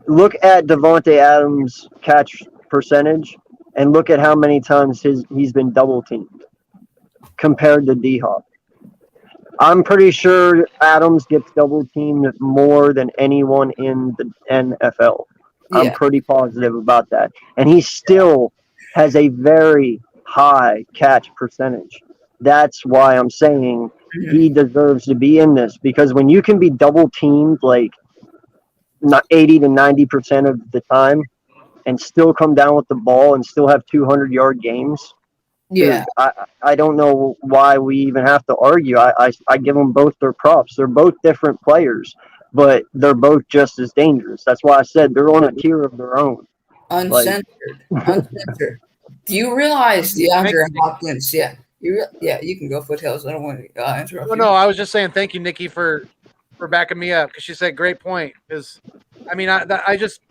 Look at Davante Adams' catch percentage, and look at how many times he's been double teamed compared to D-Hop. I'm pretty sure Adams gets double teamed more than anyone in the NFL. I'm pretty positive about that. And he still has a very high catch percentage. That's why I'm saying he deserves to be in this, because when you can be double teamed like not 80 to 90% of the time and still come down with the ball and still have 200-yard games, Yeah. dude, I don't know why we even have to argue. I give them both their props. They're both different players, but they're both just as dangerous. That's why I said they're on a tier of their own. Uncensored. Uncensored. Do you realize DeAndre Hopkins? Yeah. You can go Foothills. I don't want to interrupt. No, I was just saying thank you, Nikki, for backing me up, because she said great point. Because I mean, I just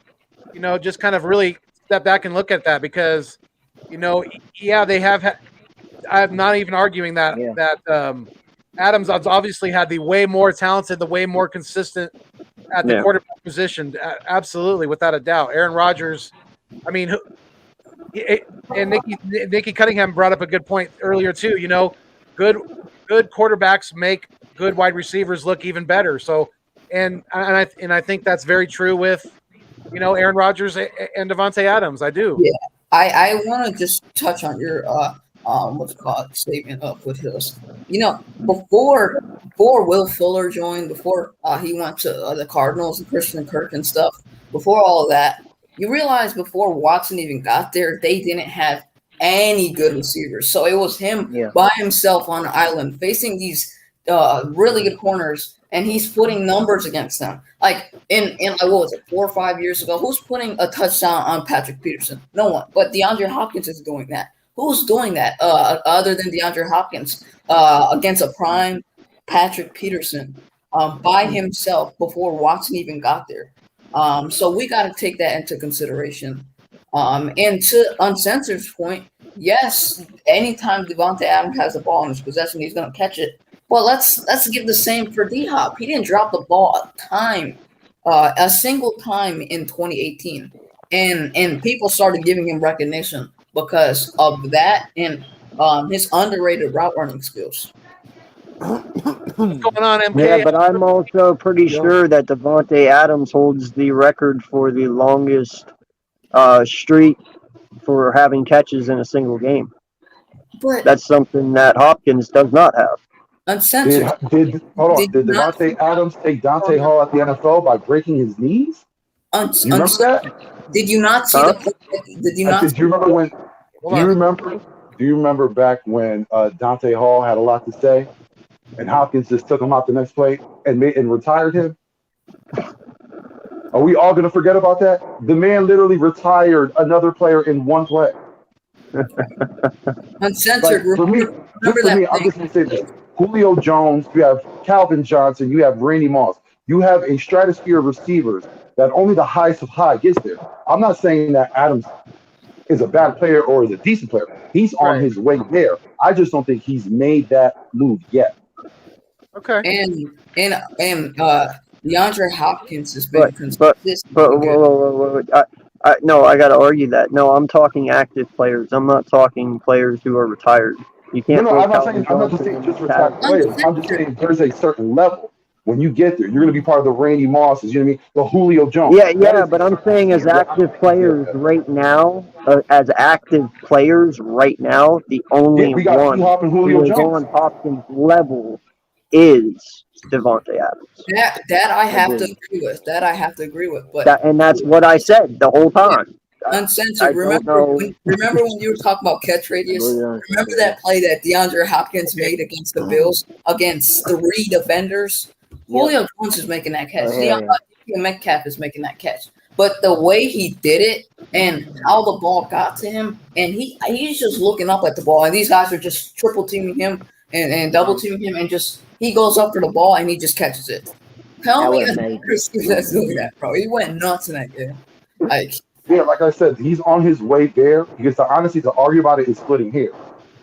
just kind of really step back and look at that, because they have. I'm not even arguing that Adams obviously had the way more talented, the way more consistent at the quarterback position. Absolutely, without a doubt. Aaron Rodgers. I mean, and Nikki Cunningham brought up a good point earlier too. Good quarterbacks make good wide receivers look even better. So, and I think that's very true with Aaron Rodgers and Davante Adams. I do. Yeah, I want to just touch on your what's it called statement of Foothills. Before Will Fuller joined, before he went to the Cardinals and Christian Kirk and stuff, before all of that, you realize before Watson even got there, they didn't have any good receivers. So it was him by himself on an island facing these really good corners, and he's putting numbers against them. Like in what was it, 4 or 5 years ago? Who's putting a touchdown on Patrick Peterson? No one. But DeAndre Hopkins is doing that. Who's doing that other than DeAndre Hopkins against a prime Patrick Peterson by himself before Watson even got there? So we got to take that into consideration. And to Uncensored's point, yes, anytime Davante Adams has the ball in his possession, he's going to catch it. Well, let's give the same for D-Hop. He didn't drop the ball a single time in 2018, and people started giving him recognition because of that and his underrated route running skills. What's going on, MK? Yeah, but I'm also pretty sure that Davante Adams holds the record for the longest streak for having catches in a single game. But that's something that Hopkins does not have. Uncensored. Did Davante Adams take Dante Hall at the NFL by breaking his knees? You remember that? Did you not see the? Did you not? Do you remember when? Do you remember back when Dante Hall had a lot to say, and Hopkins just took him out the next play and retired him? Are we all gonna forget about that? The man literally retired another player in one play. Uncensored. For me, I'm just gonna say this. Julio Jones, you have Calvin Johnson, you have Randy Moss. You have a stratosphere of receivers that only the highest of high gets there. I'm not saying that Adams is a bad player or is a decent player. He's on his way there. I just don't think he's made that move yet. Okay. And DeAndre Hopkins has been consistent. No, I got to argue that. No, I'm talking active players. I'm not talking players who are retired. You can't. I'm not just saying just retired players. I'm just saying there's a certain level. When you get there, you're going to be part of the Randy Mosses. You know what I mean? The Julio Jones. Yeah, but I'm saying as active players right now, the only one who is on Hopkins' level is Davante Adams. That I have to agree with. But and that's what I said the whole time. Uncensored. Remember when you were talking about catch radius? Remember that play that DeAndre Hopkins made against the Bills against 3 defenders? Julio Jones is making that catch. Metcalf is making that catch. But the way he did it and how the ball got to him, and he's just looking up at the ball, and these guys are just triple teaming him and double teaming him, and just he goes up for the ball and he just catches it. Tell me that's doing that, bro. He went nuts in that game. Like Yeah, like I said, he's on his way there because the honesty to argue about it is splitting hairs.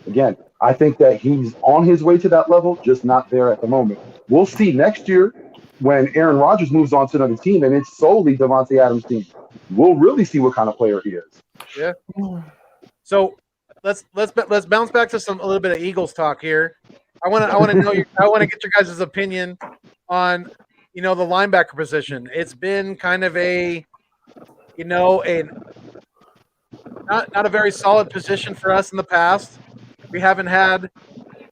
Again, I think that he's on his way to that level, just not there at the moment. We'll see next year when Aaron Rodgers moves on to another team and it's solely Devontae Adams' team. We'll really see what kind of player he is. Yeah. So let's bounce back to a little bit of Eagles talk here. I want to know I want to get your guys' opinion on the linebacker position. It's been kind of a not a very solid position for us in the past. We haven't had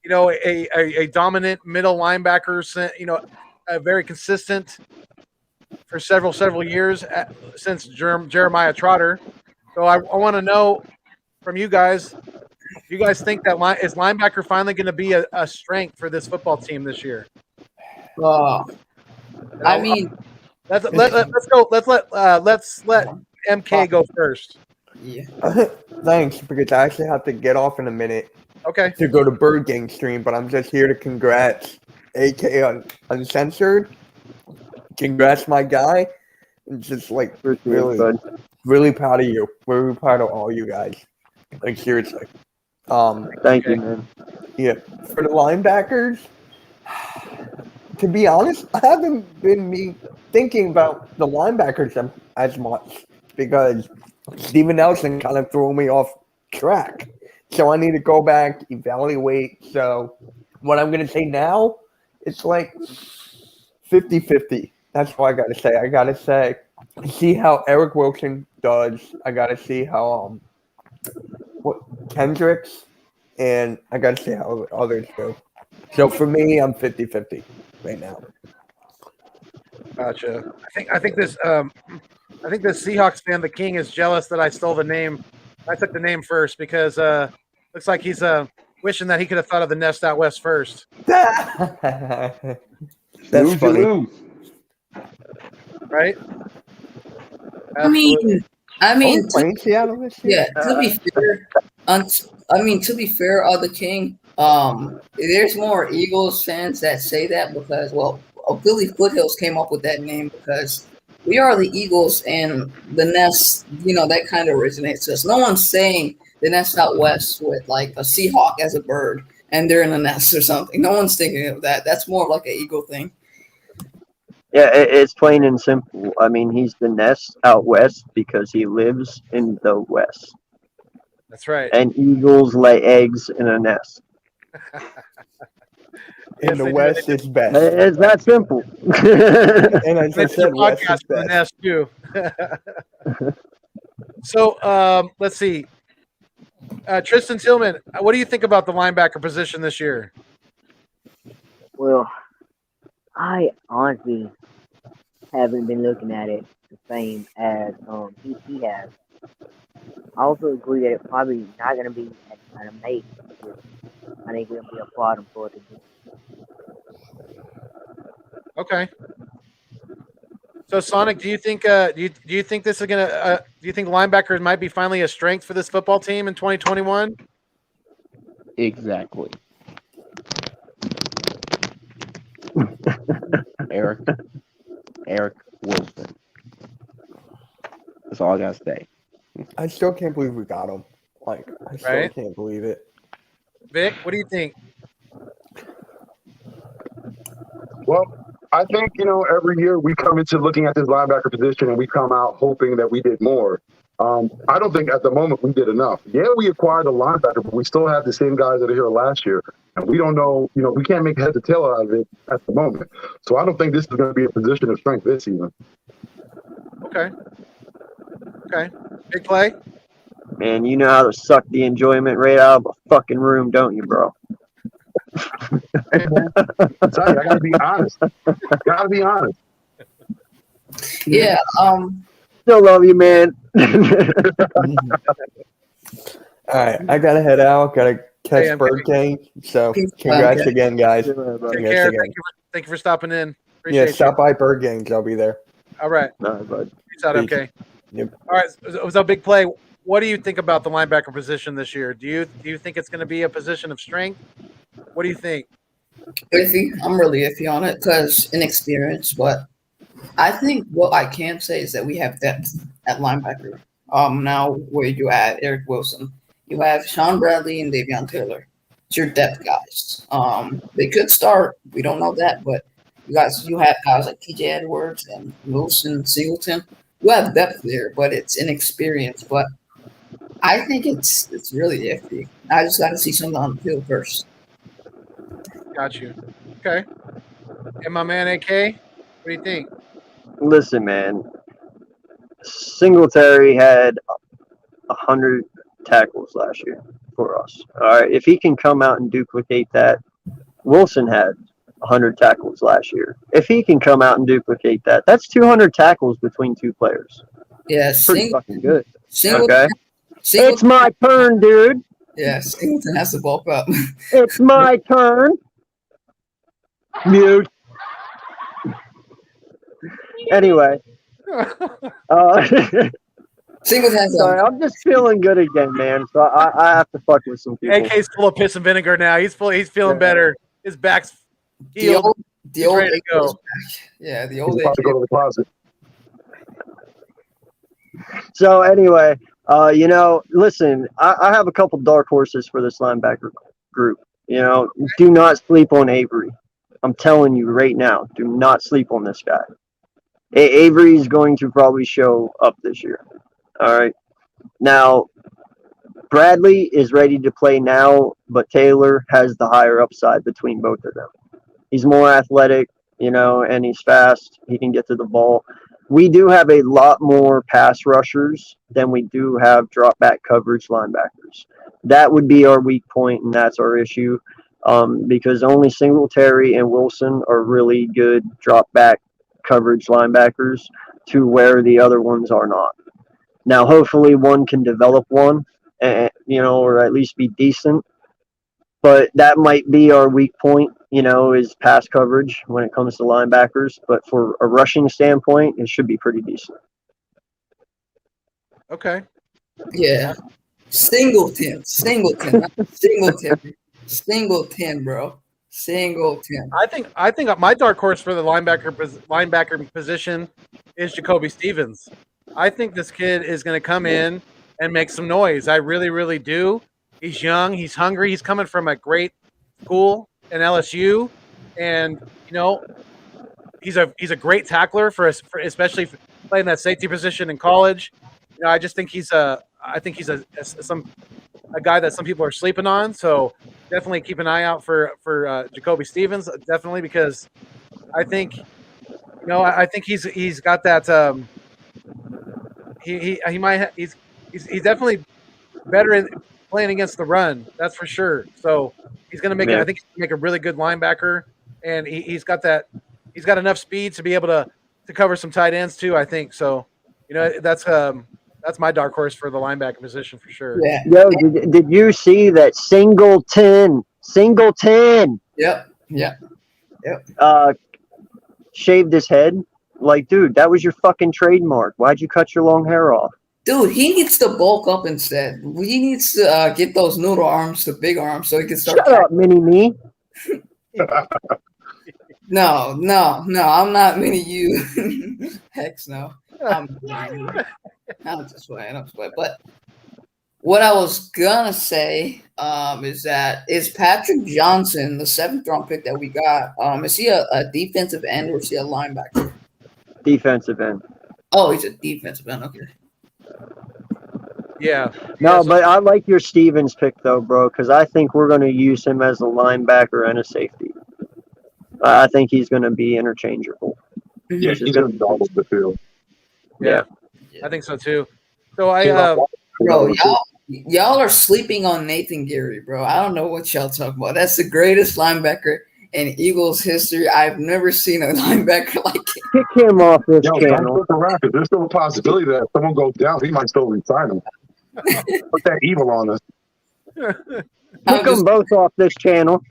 a dominant middle linebacker, very consistent for several years since Jeremiah Trotter. So I want to know from you guys, do you guys think that is linebacker finally going to be a strength for this football team this year? I mean, let's go. Let's let MK go first. yeah. Thanks, because I actually have to get off in a minute Okay. to go to Bird Gang stream, but I'm just here to congrats AK on Uncensored. Congrats, my guy. And just like really proud of you. Really proud of all you guys. Like seriously. Thank you, man. Yeah. For the linebackers, to be honest, I haven't been thinking about the linebackers as much because Steven Nelson kind of threw me off track. So I need to go back, evaluate. So what I'm going to say now, it's like 50-50. That's what I got to say. I got to say, see how Eric Wilson does. I got to see how what Kendricks, and I got to see how others do. So for me, I'm 50-50 right now. Gotcha. I think this Seahawks fan, the King, is jealous that I stole the name. I took the name first because looks like he's wishing that he could have thought of the Nest Out West first. That's Lose, funny. you lose. Right? I mean, Playing Seattle this year? yeah. To be fair, the King. There's more Eagles fans that say that because, Billy Foothills came up with that name because we are the Eagles and the Nest. That kind of originates us. No one's saying the Nest Out West with like a Seahawk as a bird and they're in a nest or something. No one's thinking of that. That's more of like an Eagle thing. Yeah, it's plain and simple. I mean, he's the Nest Out West because he lives in the West. That's right. And eagles lay eggs in a nest. In the West, it's best. It's that simple. And as I It's a said, West podcast is for the best. Nest too. So let's see. Tristan Tillman, what do you think about the linebacker position this year? Well, I honestly haven't been looking at it the same as he has. I also agree that it's probably not going to be an amazing year. I think it'll be a bottom for the team. Okay. So Sonic, do you think do you think this is gonna do you think linebackers might be finally a strength for this football team in 2021? Exactly. Eric Wilson. That's all I gotta say. I still can't believe we got him. Like, I still Right. can't believe it. Vic, what do you think? Well, I think, every year we come into looking at this linebacker position and we come out hoping that we did more. I don't think at the moment we did enough. Yeah, we acquired a linebacker, but we still have the same guys that are here last year. And we don't know, we can't make head or tail out of it at the moment. So I don't think this is going to be a position of strength this season. Okay. Big play. Man, you know how to suck the enjoyment right out of a fucking room, don't you, bro? Hey, man, I'm telling you, I got to be honest. Yeah. Still love you, man. All right, I gotta head out. Gotta catch Hey, Bird Gang. So Peace, congrats okay. again, guys. Take Congrats care. again. Thank you for stopping in. Yeah, Appreciate you. stop by Bird Gangs. I'll be there. All right. No, bud. Peace out, Peace. okay. Yep. All right. So big play. What do you think about the linebacker position this year? Do you think it's going to be a position of strength? What do you think? Iffy. I'm really iffy on it because inexperience. But I think what I can say is that we have depth at linebacker. Now where you add Eric Wilson, you have Sean Bradley and Davion Taylor. It's your depth guys. They could start. We don't know that, but you have guys like TJ Edwards and Wilson Singleton. You have depth there, but it's inexperience. But I think it's really iffy. I just got to see something on the field first. Got you. Okay. And my man AK, what do you think? Listen, man. Singletary had 100 tackles last year for us. All right. If he can come out and duplicate that, Wilson had 100 tackles last year. If he can come out and duplicate that, that's 200 tackles between two players. Yeah, Pretty fucking good. Singleton, Okay. Singleton, It's my turn, dude. yeah, Singleton has to bulk up. It's my turn. Mute. Anyway. Singleton's Sorry, I'm just feeling good again, man. So I have to fuck with some people. AK's full of piss and vinegar now. He's feeling better. His back's the healed. old He's ready to go. back. Yeah, the He's old about to go to the closet. So anyway, listen, I have a couple dark horses for this linebacker group. Do not sleep on Avery. I'm telling you right now, do not sleep on this guy. Avery is going to probably show up this year. All right. Now, Bradley is ready to play now, but Taylor has the higher upside between both of them. He's more athletic, and he's fast. He can get to the ball. We do have a lot more pass rushers than we do have drop back coverage linebackers. That would be our weak point, and that's our issue, because only Singletary and Wilson are really good drop back coverage linebackers to where the other ones are not. Now, hopefully one can develop one, or at least be decent. But that might be our weak point, is pass coverage when it comes to linebackers. But for a rushing standpoint, it should be pretty decent. Okay. Yeah. Singleton, bro. Singleton. I think my dark horse for the linebacker position is Jacoby Stevens. I think this kid is going to come in and make some noise. I really, really do. He's young. He's hungry. He's coming from a great school in LSU, and he's a great tackler for especially playing that safety position in college. I just think he's a guy that some people are sleeping on. So definitely keep an eye out for Jacoby Stevens. Definitely, because I think he's got that. He's definitely better in playing against the run. That's for sure. So he's going to make it. I think he's going to make a really good linebacker, and he's got that. He's got enough speed to be able to cover some tight ends too. I think so. That's my dark horse for the linebacker position for sure. Yeah. Yo, did you see that Singleton? Yep. Shaved his head. Like, dude, that was your fucking trademark. Why'd you cut your long hair off? Dude, he needs to bulk up instead. He needs to get those noodle arms to big arms so he can start. Shut up, mini-me. No, I'm not mini you. Heck no. I'm just playing. But what I was gonna say is Patrick Johnson, the 7th round pick that we got, is he a defensive end or is he a linebacker? Defensive end. Oh, he's a defensive end. Okay. Yeah. No, but I like your Stevens pick though, bro, because I think we're going to use him as a linebacker and a safety. I think he's going to be interchangeable. Yeah, he's going to double the field. Yeah, I think so too. So bro, y'all are sleeping on Nathan Geary, bro. I don't know what y'all talking about. That's the greatest linebacker in Eagles history. I've never seen a linebacker like it. Kick him off this channel. Don't put the Raptors. There's still a possibility that if someone goes down, he might still resign him. Put that evil on us. Kick them both off this channel.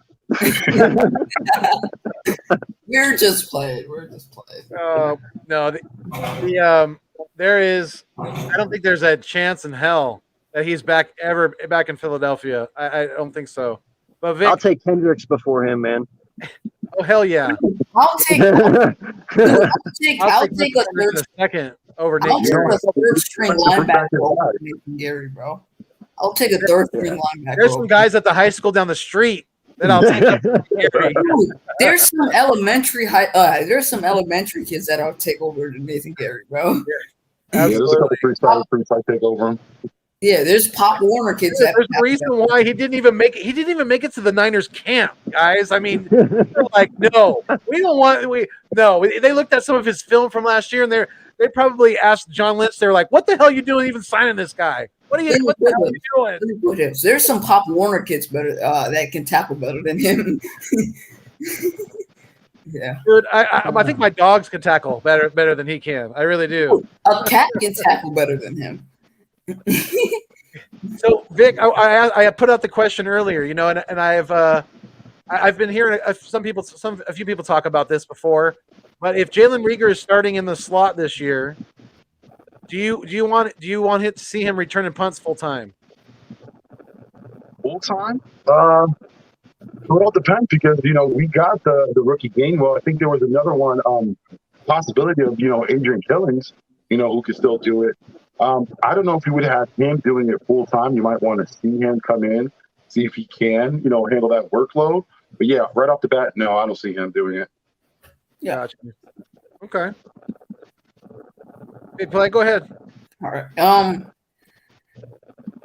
We're just playing. No, there is. I don't think there's a chance in hell that he's back in Philadelphia. I don't think so. But Vic, I'll take Hendricks before him, man. Oh hell yeah! I'll take a in a third. second. over Nick I'll take Gary. a third string linebacker over Nathan Gary, bro. I'll take a third string linebacker. There's some guys at the high school down the street that I'll take over Gary. Dude, there's some elementary kids that I'll take over to Nathan Gary, bro. Yeah, there's a couple free side take over him. Yeah, there's Pop Warner kids. There's a reason why he didn't even make it. He didn't even make it to the Niners camp, guys. I mean, they're like, no, we don't want. They looked at some of his film from last year, and they probably asked John Lynch. They're like, what the hell are you doing, even signing this guy? What the hell are you doing? There's some Pop Warner kids better that can tackle better than him. Yeah, dude, I think my dogs can tackle better than he can. I really do. A cat can tackle better than him. So Vic, I put out the question earlier, you know, and I've been hearing a few people talk about this before, but if Jalen Reagor is starting in the slot this year, do you want to see him returning punts full time? Full time? It all depends because we got the rookie Gainwell. I think there was another one possibility of Adrian Killings, who could still do it. I don't know if you would have him doing it full time. You might want to see him come in, see if he can, handle that workload. But yeah, right off the bat, no, I don't see him doing it. Yeah. Gotcha. Okay. Hey, play. Go ahead. All right.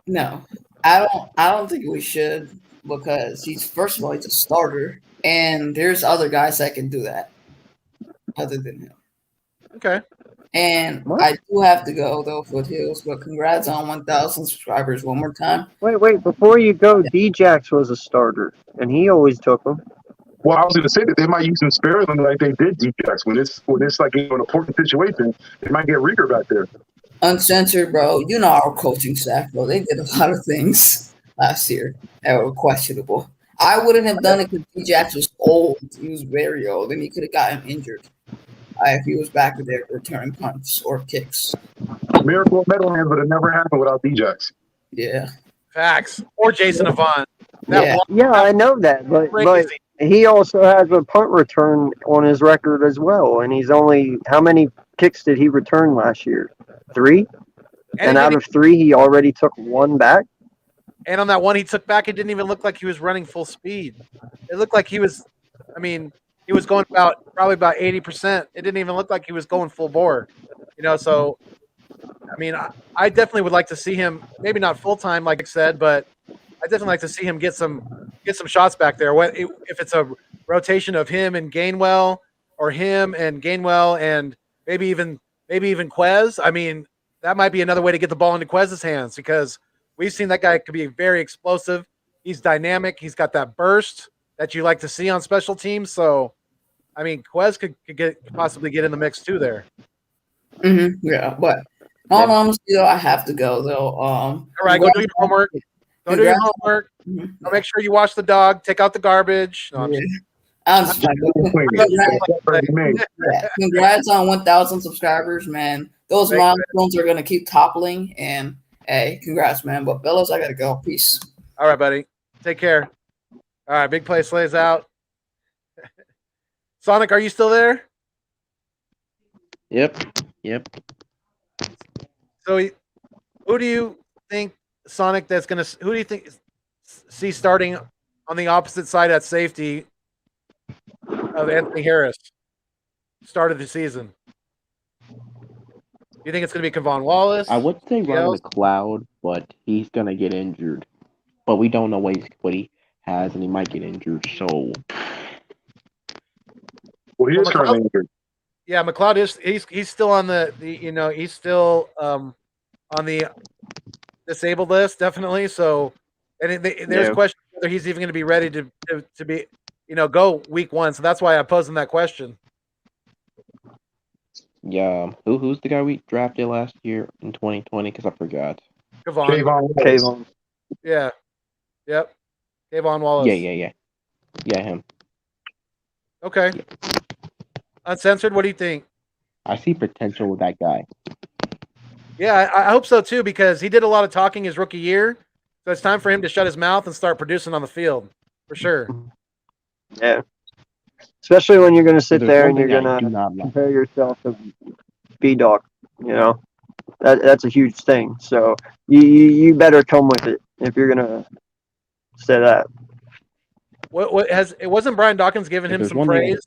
No, I don't think we should because first of all he's a starter, and there's other guys that can do that other than him. Okay. And I do have to go though, Foothills. But congrats on 1,000 subscribers one more time. Wait, before you go, Djax was a starter, and he always took them. Well, I was going to say that they might use him sparingly like they did Djax. When it's like an important situation, they might get Reagor back there. Uncensored, bro. You know our coaching staff, bro. They did a lot of things last year that were questionable. I wouldn't have done it because Djax was old. He was very old, and he could have gotten injured if he was back there returning punts or kicks. Miracle Meadowlands would have never happened without Djax. Yeah. Facts. Or Jason Avant. Yeah, I know that, but he also has a punt return on his record as well, and he's only how many kicks did he return last year? 3? And out of 3, he already took 1 back. And on that one he took back, it didn't even look like he was running full speed. It looked like he was. He was going probably about 80%. It didn't even look like he was going full bore, So, I definitely would like to see him, maybe not full time, like I said, but I definitely like to see him get some shots back there. If it's a rotation of him and Gainwell, or him and Gainwell and maybe even Quez. That might be another way to get the ball into Quez's hands because we've seen that guy could be very explosive. He's dynamic. He's got that burst that you like to see on special teams. So, Quez could possibly get in the mix too there. Mm-hmm. Yeah, but all honesty, though, I have to go though. All right, go do your homework. Go do your homework. Mm-hmm. Go make sure you wash the dog. Take out the garbage. No, congrats on 1,000 subscribers, man. Those milestones are gonna keep toppling, and hey, congrats, man. But fellas, I gotta go. Peace. All right, buddy. Take care. All right, big play slays out. Sonic, are you still there? Yep. So, who do you think, Sonic, who do you think see starting on the opposite side at safety of Anthony Harris start of the season? Do you think it's going to be Kevon Wallace? I would say Ron McLeod, but he's going to get injured. But we don't know what he has, and he might get injured. So, well, he is currently injured. Yeah, McLeod is. He's still on he's still on the disabled list, definitely. So, and there's question whether he's even going to be ready to be go week 1. So that's why I posed him that question. Yeah, who's the guy we drafted last year in 2020? Because I forgot. Kevon. Yeah. Yep. Kevon Wallace. Yeah, him. Okay. Yeah. Uncensored, what do you think? I see potential with that guy. Yeah, I hope so too, because he did a lot of talking his rookie year. So it's time for him to shut his mouth and start producing on the field, for sure. Yeah. Especially when you're going to sit there and you're going to compare yourself to B-Dog. You know, that's a huge thing. So you better come with it if you're gonna say that. What has it wasn't Brian Dawkins giving If him there's some one thing,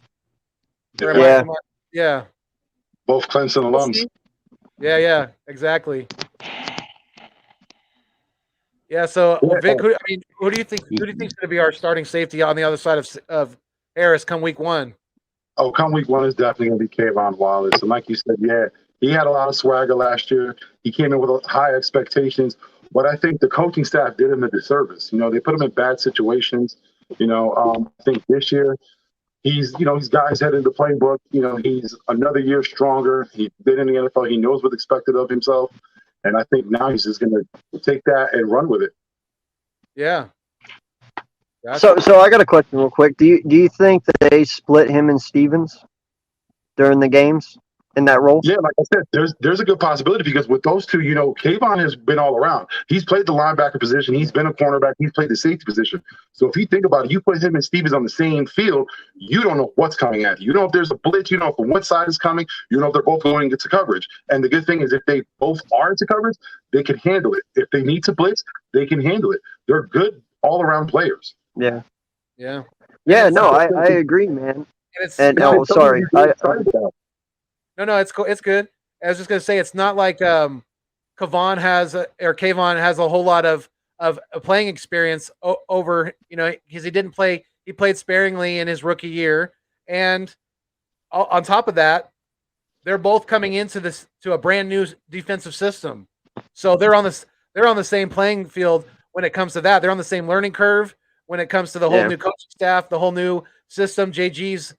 praise? Or Yeah. yeah. Both Clemson alums. Yeah, exactly. Yeah, so Yeah. Vic, who do you think is going to be our starting safety on the other side of Harris come week 1? Oh, come week 1 is definitely going to be Kayvon Wallace. And like you said, yeah, he had a lot of swagger last year. He came in with high expectations. But I think the coaching staff did him a disservice. You know, they put him in bad situations. You know, I think this year he's got his head in the playbook. You know, he's another year stronger. He's been in the NFL. He knows what's expected of himself. And I think now he's just going to take that and run with it. Yeah. Gotcha. So I got a question real quick. Do you think that they split him and Stevens during the games in that role? Yeah, like I said, there's a good possibility because with those two, you know, Kayvon has been all around. He's played the linebacker position. He's been a cornerback. He's played the safety position. So if you think about it, you put him and Stevens on the same field, you don't know what's coming at you. You don't know if there's a blitz. You don't know if one side is coming. You don't know if they're both going into coverage. And the good thing is if they both are into coverage, they can handle it. If they need to blitz, they can handle it. They're good all-around players. Yeah. Yeah. Yeah, no, I agree, man. No, sorry. No, it's cool. It's good. I was just gonna say it's not like Kayvon has a whole lot of playing experience over, you know, because he played sparingly in his rookie year, and on top of that, they're both coming into a brand new defensive system, so they're on the same playing field when it comes to that. They're on the same learning curve when it comes to the whole new coaching staff, the whole new system. JG's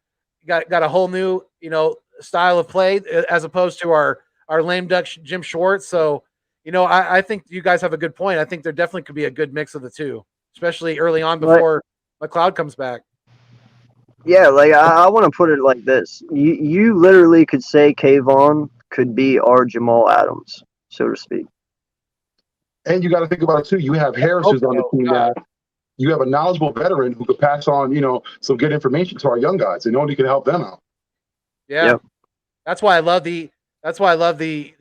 got a whole new, you know, style of play as opposed to our lame duck Jim Schwartz. So, you know, I think you guys have a good point. I think there definitely could be a good mix of the two, especially early on before McLeod comes back. Yeah, like I want to put it like this: you literally could say Kayvon could be our Jamal Adams, so to speak. And you got to think about it too. You have Harris who's on the team now. You have a knowledgeable veteran who could pass on, you know, some good information to our young guys, and only can help them out. Yeah, Yep. That's why I love the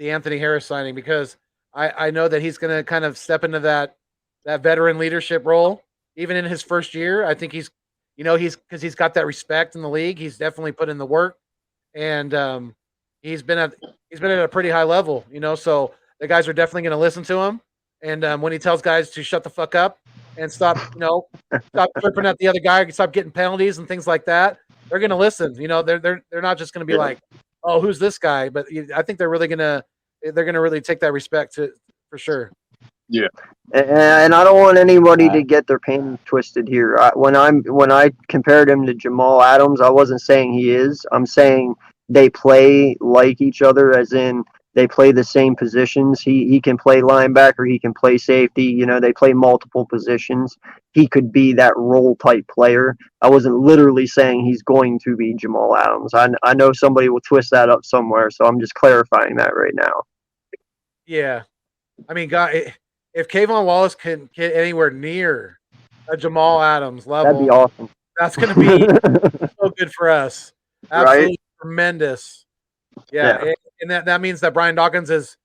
Anthony Harris signing, because I know that he's going to kind of step into that veteran leadership role even in his first year. I think he's because he's got that respect in the league. He's definitely put in the work, and he's been at a pretty high level. You know, so the guys are definitely going to listen to him. And when he tells guys to shut the fuck up and stop tripping at the other guy, stop getting penalties and things like that, they're going to listen. You know, they're not just going to be like, oh, who's this guy? But I think they're going to really take that respect for sure. Yeah. And I don't want anybody to get their panties twisted here. When I compared him to Jamal Adams, I wasn't saying he is. I'm saying they play like each other, as in they play the same positions. He can play linebacker. He can play safety. You know, they play multiple positions. He could be that role type player. I wasn't literally saying he's going to be Jamal Adams. I know somebody will twist that up somewhere, so I'm just clarifying that right now. Yeah. I mean, God, if Kayvon Wallace can get anywhere near a Adams level, that'd be awesome. That's going to be so good for us. Absolutely right? Tremendous. Yeah. And that means that Brian Dawkins is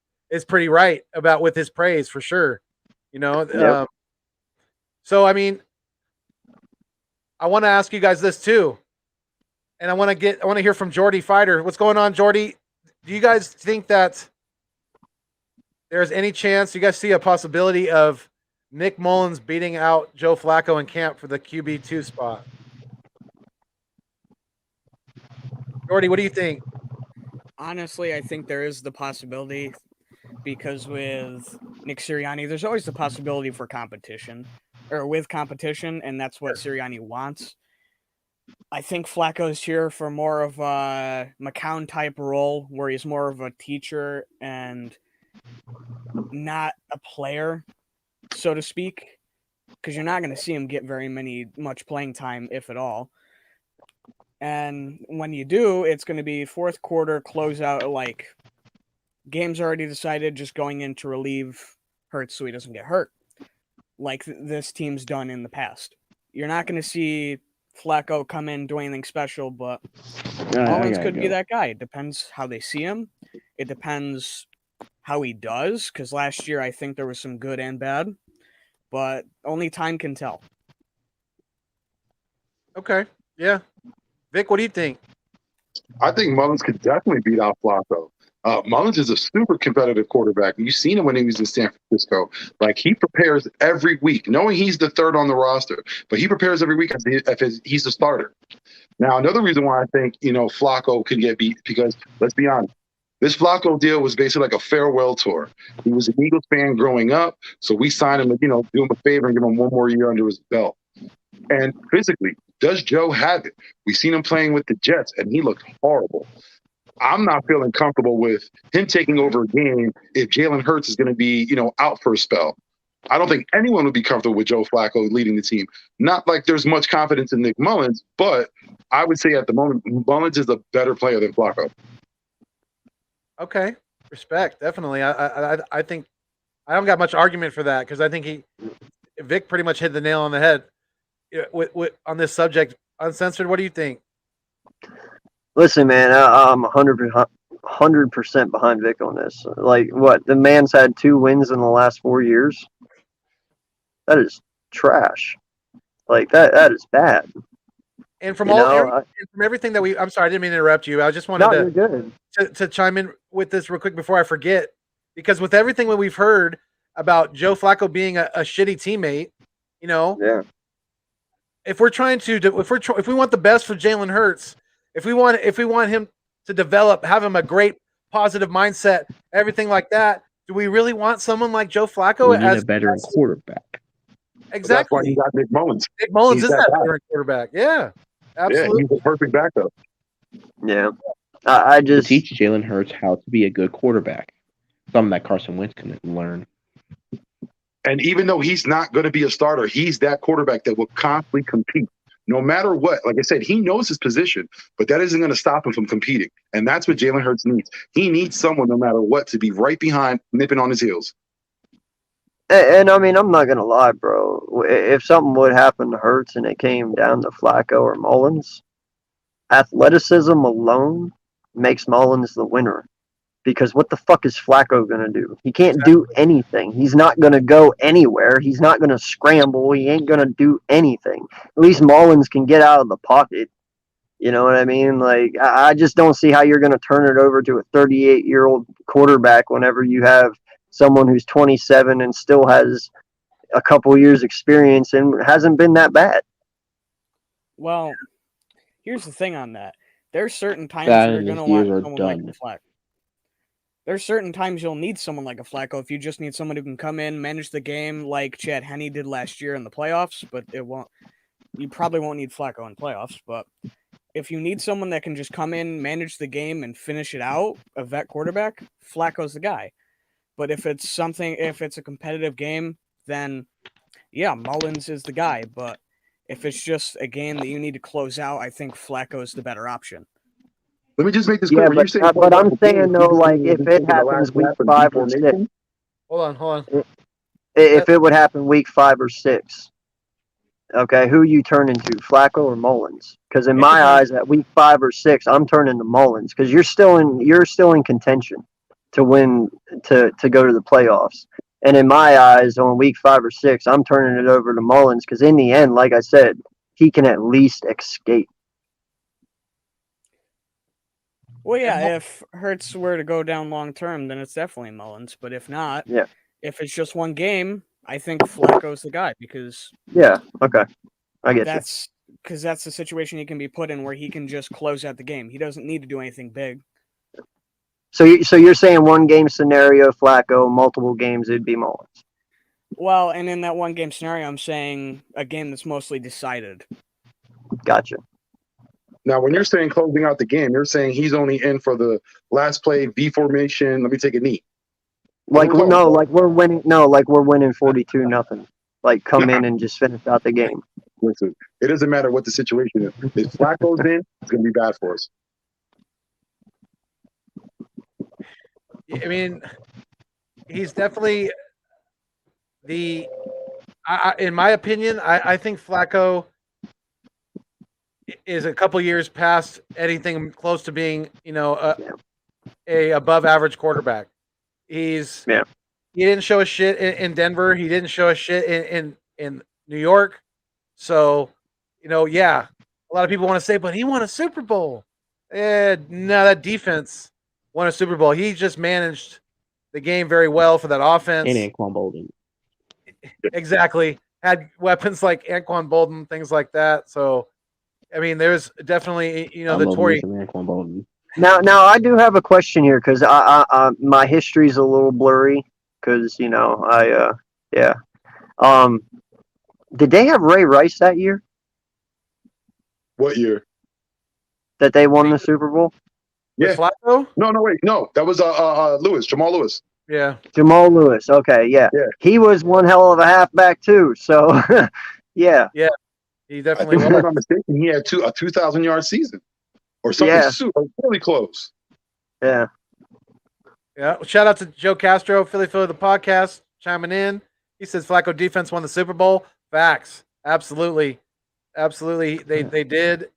pretty right about with his praise for sure. You know, Yep. So I mean, I want to ask you guys this too, and I want to hear from Jordy Fighter. What's going on, Jordy? Do you guys think that there's any chance you guys see a possibility of Nick Mullins beating out Joe Flacco in camp for the QB2 spot? Jordy, what do you think? Honestly, I think there is the possibility, because with Nick Sirianni, there's always the possibility for competition, and that's what Sirianni wants. I think Flacco's here for more of a McCown type role, where he's more of a teacher and not a player, so to speak, because you're not going to see him get much playing time, if at all. And when you do, it's going to be fourth quarter closeout, like game's already decided, just going in to relieve Hurts so he doesn't get hurt, like this team's done in the past. You're not going to see Flacco come in doing anything special, but Mullins could be that guy. It depends how they see him. It depends how he does, because last year I think there was some good and bad, but only time can tell. Okay. Yeah. Vic, what do you think? I think Mullins could definitely beat out Flacco. Mullins is a super competitive quarterback. You've seen him when he was in San Francisco. Like, he prepares every week, knowing he's the third on the roster, but he prepares every week if he's the starter. Now, another reason why I think, Flacco can get beat, because let's be honest, this Flacco deal was basically like a farewell tour. He was an Eagles fan growing up, so we signed him to, do him a favor and give him one more year under his belt. And physically, does Joe have it? We've seen him playing with the Jets, and he looked horrible. I'm not feeling comfortable with him taking over a game if Jalen Hurts is going to be, out for a spell. I don't think anyone would be comfortable with Joe Flacco leading the team. Not like there's much confidence in Nick Mullins, but I would say at the moment, Mullins is a better player than Flacco. Okay. Respect. Definitely. I think I don't got much argument for that, because I think Vic pretty much hit the nail on the head on this subject. Uncensored, what do you think? Listen, man, I'm 100% behind Vic on this. Like, what? The man's had 2 wins in the last 4 years? That is trash. Like, that is bad. And from everything that I'm sorry, I didn't mean to interrupt you. I just wanted to chime in with this real quick before I forget, because with everything that we've heard about Joe Flacco being a shitty teammate, Yeah. if we want the best for Jalen Hurts, if we want him to develop, have him a great positive mindset, everything like that, do we really want someone like Joe Flacco We need a veteran quarterback? Exactly. That's why you got Nick Mullins. Nick Mullins is that veteran quarterback. Yeah, absolutely. Yeah, he's the perfect backup. Yeah. I just teach Jalen Hurts how to be a good quarterback. Something that Carson Wentz can learn. And even though he's not going to be a starter, he's that quarterback that will constantly compete. No matter what, like I said, he knows his position, but that isn't going to stop him from competing. And that's what Jalen Hurts needs. He needs someone, no matter what, to be right behind, nipping on his heels. And I mean, I'm not going to lie, bro. If something would happen to Hurts and it came down to Flacco or Mullins, athleticism alone makes Mullins the winner. Because what the fuck is Flacco going to do? He can't do anything. He's not going to go anywhere. He's not going to scramble. He ain't going to do anything. At least Mullins can get out of the pocket. You know what I mean? Like, I just don't see how you're going to turn it over to a 38-year-old quarterback whenever you have someone who's 27 and still has a couple years experience and hasn't been that bad. Well, here's the thing on that. There's certain times you're going to want someone like Flacco. There's certain times you'll need someone like a Flacco if you just need someone who can come in, manage the game like Chad Henne did last year in the playoffs, but you probably won't need Flacco in playoffs, but if you need someone that can just come in, manage the game, and finish it out, a vet quarterback, Flacco's the guy. But if it's a competitive game, then yeah, Mullins is the guy. But if it's just a game that you need to close out, I think Flacco's the better option. Let me just make this clear. Yeah, but I'm saying though, like if it happens week 5 or 6. Hold on. If it would happen week 5 or 6, okay, who you turn into, Flacco or Mullins? Because in my eyes, at week 5 or 6, I'm turning to Mullins because you're still in contention to win to go to the playoffs. And in my eyes, on week 5 or 6, I'm turning it over to Mullins because in the end, like I said, he can at least escape. Well, yeah, if Hurts were to go down long term, then it's definitely Mullins. But if not, if it's just one game, I think Flacco's the guy because okay, I get that's because that's the situation he can be put in where he can just close out the game. He doesn't need to do anything big. So you're saying one game scenario, Flacco, multiple games, it'd be Mullins. Well, and in that one game scenario, I'm saying a game that's mostly decided. Gotcha. Now, when you're saying closing out the game, you're saying he's only in for the last play, V formation. Let me take a knee. Like we're winning 42-0. Like come in and just finish out the game. Listen, it doesn't matter what the situation is. If Flacco's in, it's going to be bad for us. I mean, he's definitely in my opinion, I think Flacco is a couple years past anything close to being, a above average quarterback. He didn't show a shit in Denver. He didn't show a shit in New York. So, a lot of people want to say, but he won a Super Bowl. No, that defense won a Super Bowl. He just managed the game very well for that offense. And Anquan Bolden. Exactly. Had weapons like Anquan Bolden, things like that. So, I mean, there's definitely, the Tory. Anquan Bolden. Now I do have a question here because my history's a little blurry because did they have Ray Rice that year What year? that they won the Super Bowl? Yeah. Flacco? No. That was Jamal Lewis. Yeah. Jamal Lewis. Okay, yeah. He was one hell of a halfback too. So, yeah. Yeah, he I definitely think, if I'm was. not mistaken, he had a 2,000-yard season or something really close. Yeah. Yeah. Shout out to Joe Castro, Philly the podcast, chiming in. He says Flacco defense won the Super Bowl. Facts. Absolutely. They did.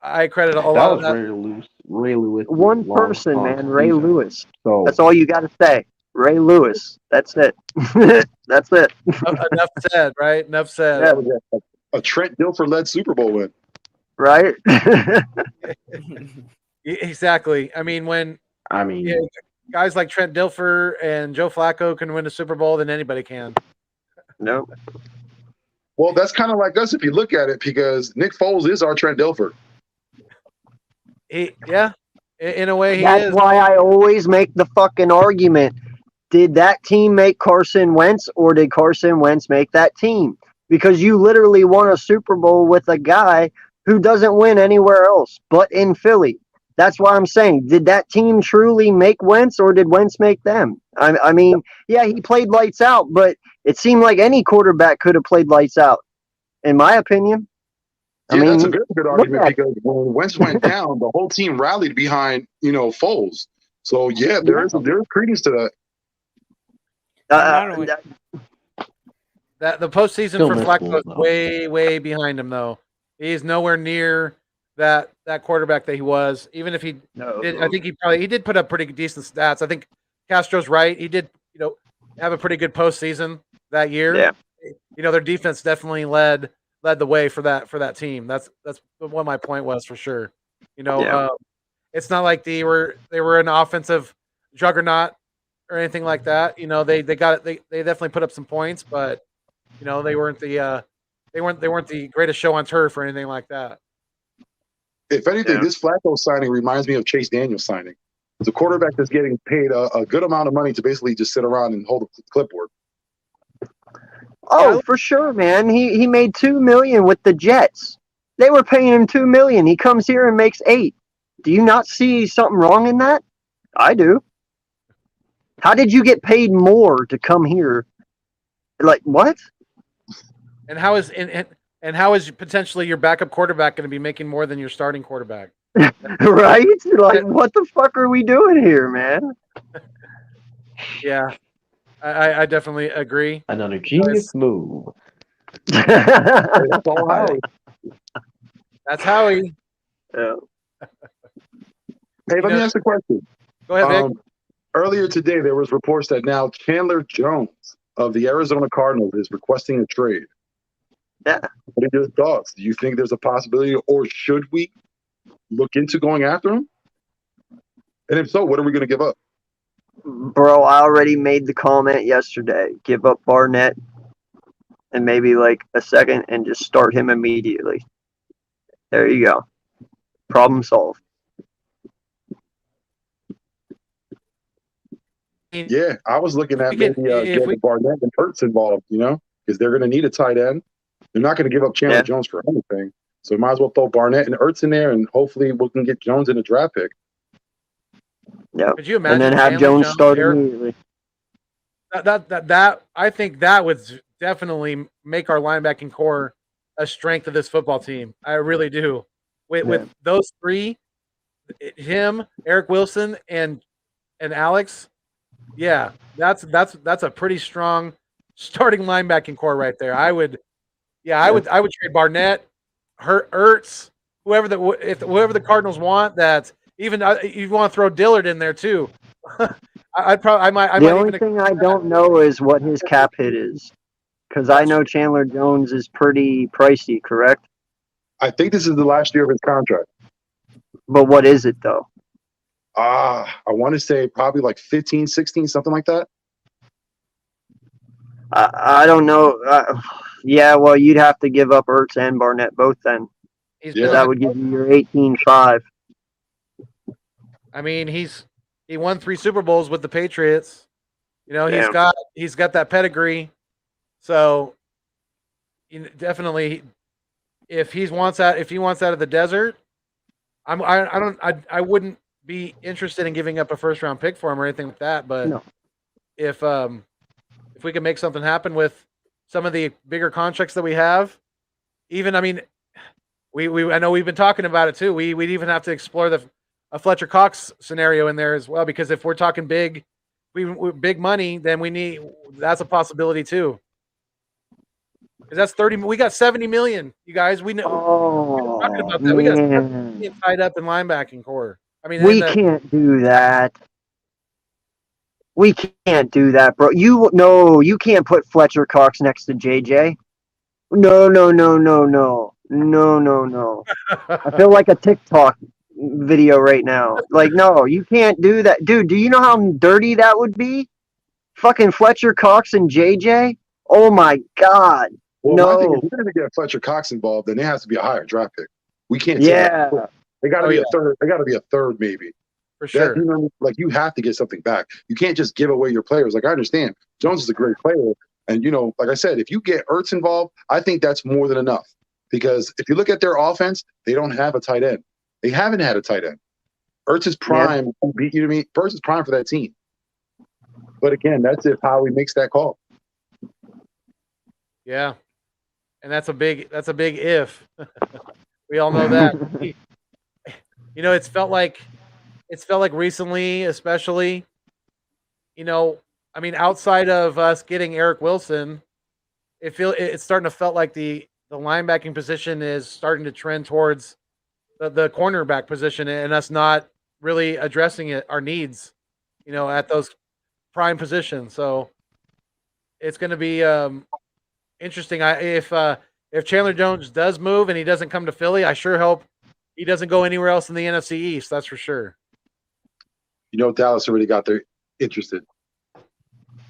I credit a lot of that. Ray Lewis. One person, man, Ray season. Lewis. So that's all you got to say. Ray Lewis. That's it. That's it. Enough said, right? Enough said. Yeah, a Trent Dilfer-led Super Bowl win. Right? Exactly. I mean, guys like Trent Dilfer and Joe Flacco can win a Super Bowl, then anybody can. No. Well, that's kind of like us if you look at it, because Nick Foles is our Trent Dilfer. In a way, he That's is. why I always make the fucking argument. Did that team make Carson Wentz, or did Carson Wentz make that team? Because you literally won a Super Bowl with a guy who doesn't win anywhere else but in Philly. That's why I'm saying, did that team truly make Wentz, or did Wentz make them? I mean, yeah, he played lights out, but it seemed like any quarterback could have played lights out, in my opinion. Yeah, that's a good argument, because when Wentz went down, the whole team rallied behind, Foles. So, yeah, there's credence to that. That the postseason Still for miss Flacco is Foles, though. way, way behind him, though. He's nowhere near that quarterback that he was. Even if he did, I think he did put up pretty decent stats. I think Castro's right. He did, have a pretty good postseason that year. Yeah. Their defense definitely led the way for that team. That's what my point was for sure. It's not like they were an offensive juggernaut or anything like that. They definitely put up some points, but they weren't the greatest show on turf or anything like that. If anything, this Flacco signing reminds me of Chase Daniel signing. It's a quarterback that's getting paid a good amount of money to basically just sit around and hold a clipboard. Oh, for sure, man. He made $2 million with the Jets. They were paying him $2 million. He comes here and makes $8 million. Do you not see something wrong in that? I do. How did you get paid more to come here? Like, what? And how is potentially your backup quarterback going to be making more than your starting quarterback? Right? Like, what the fuck are we doing here, man? Yeah, I definitely agree. Another genius move. That's all Howie. That's Howie. Yeah. Hey, let me ask a question. Go ahead, Vic. Earlier today, there was reports that now Chandler Jones of the Arizona Cardinals is requesting a trade. Yeah. What are your thoughts? Do you think there's a possibility, or should we look into going after him? And if so, what are we going to give up? Bro, I already made the comment yesterday. Give up Barnett and maybe like a second and just start him immediately. There you go. Problem solved. Yeah, I was looking at maybe getting Barnett and Hurts involved, because they're going to need a tight end. They're not going to give up Chandler Jones for anything. So might as well throw Barnett and Ertz in there, and hopefully we can get Jones in a draft pick. Yeah. Could you imagine and then have Chandler Jones start immediately. That I think that would definitely make our linebacking core a strength of this football team. I really do. With those three, him, Eric Wilson, and Alex, yeah, that's a pretty strong starting linebacking core right there. I would trade Barnett, Ertz, whoever the Cardinals want, that even you want to throw Dillard in there too. I might The only thing I don't know is what his cap hit is, because I know Chandler Jones is pretty pricey, correct? I think this is the last year of his contract. But what is it though? I want to say probably like 15, 16, something like that. I don't know. Yeah, well, you'd have to give up Ertz and Barnett both then. That would give you your 18.5. I mean, he won 3 Super Bowls with the Patriots. You know, he's got that pedigree. So, definitely, if he wants out of the desert, I wouldn't be interested in giving up a first round pick for him or anything like that. But if we can make something happen with some of the bigger contracts that we have, even, I mean, I know we've been talking about it too. We'd even have to explore a Fletcher Cox scenario in there as well, because if we're talking big money, then that's a possibility too. Because that's 30. We got 70 million, you guys. We know. We're talking about that. We got 70 million tied up in linebacking core. I mean, we can't do that. We can't do that, bro. You can't put Fletcher Cox next to JJ. No. I feel like a TikTok video right now. Like, no, you can't do that. Dude, do you know how dirty that would be? Fucking Fletcher Cox and JJ? Oh my God. Well, no. My thing is, if you're going to get Fletcher Cox involved, then it has to be a higher draft pick. We can't. Yeah. They got to be a third. They got to be a third, maybe. For sure. Like, you have to get something back. You can't just give away your players. Like, I understand Jones is a great player, and like I said, if you get Ertz involved, I think that's more than enough. Because if you look at their offense, they don't have a tight end. They haven't had a tight end. Ertz is prime. You know what I mean? Ertz is prime for that team. But again, that's if Howie makes that call. Yeah, and that's a big if. We all know that. It's felt like recently, especially. I mean, outside of us getting Eric Wilson, it's starting to felt like the linebacking position is starting to trend towards the cornerback position, and us not really addressing our needs, at those prime positions. So it's going to be interesting. If Chandler Jones does move and he doesn't come to Philly, I sure hope he doesn't go anywhere else in the NFC East. That's for sure. Dallas already got their interested.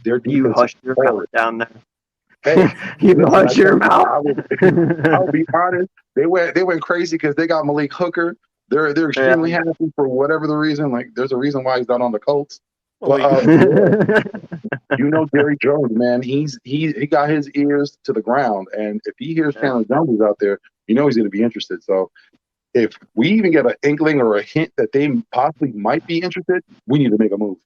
You hushed your mouth down there. Hey, you hushed your mouth. I'll be honest. They went crazy because they got Malik Hooker. They're extremely happy for whatever the reason. Like, there's a reason why he's not on the Colts. But Jerry Jones, man, he got his ears to the ground, and if he hears Chandler Jones out there, he's going to be interested. So if we even get an inkling or a hint that they possibly might be interested, we need to make a move.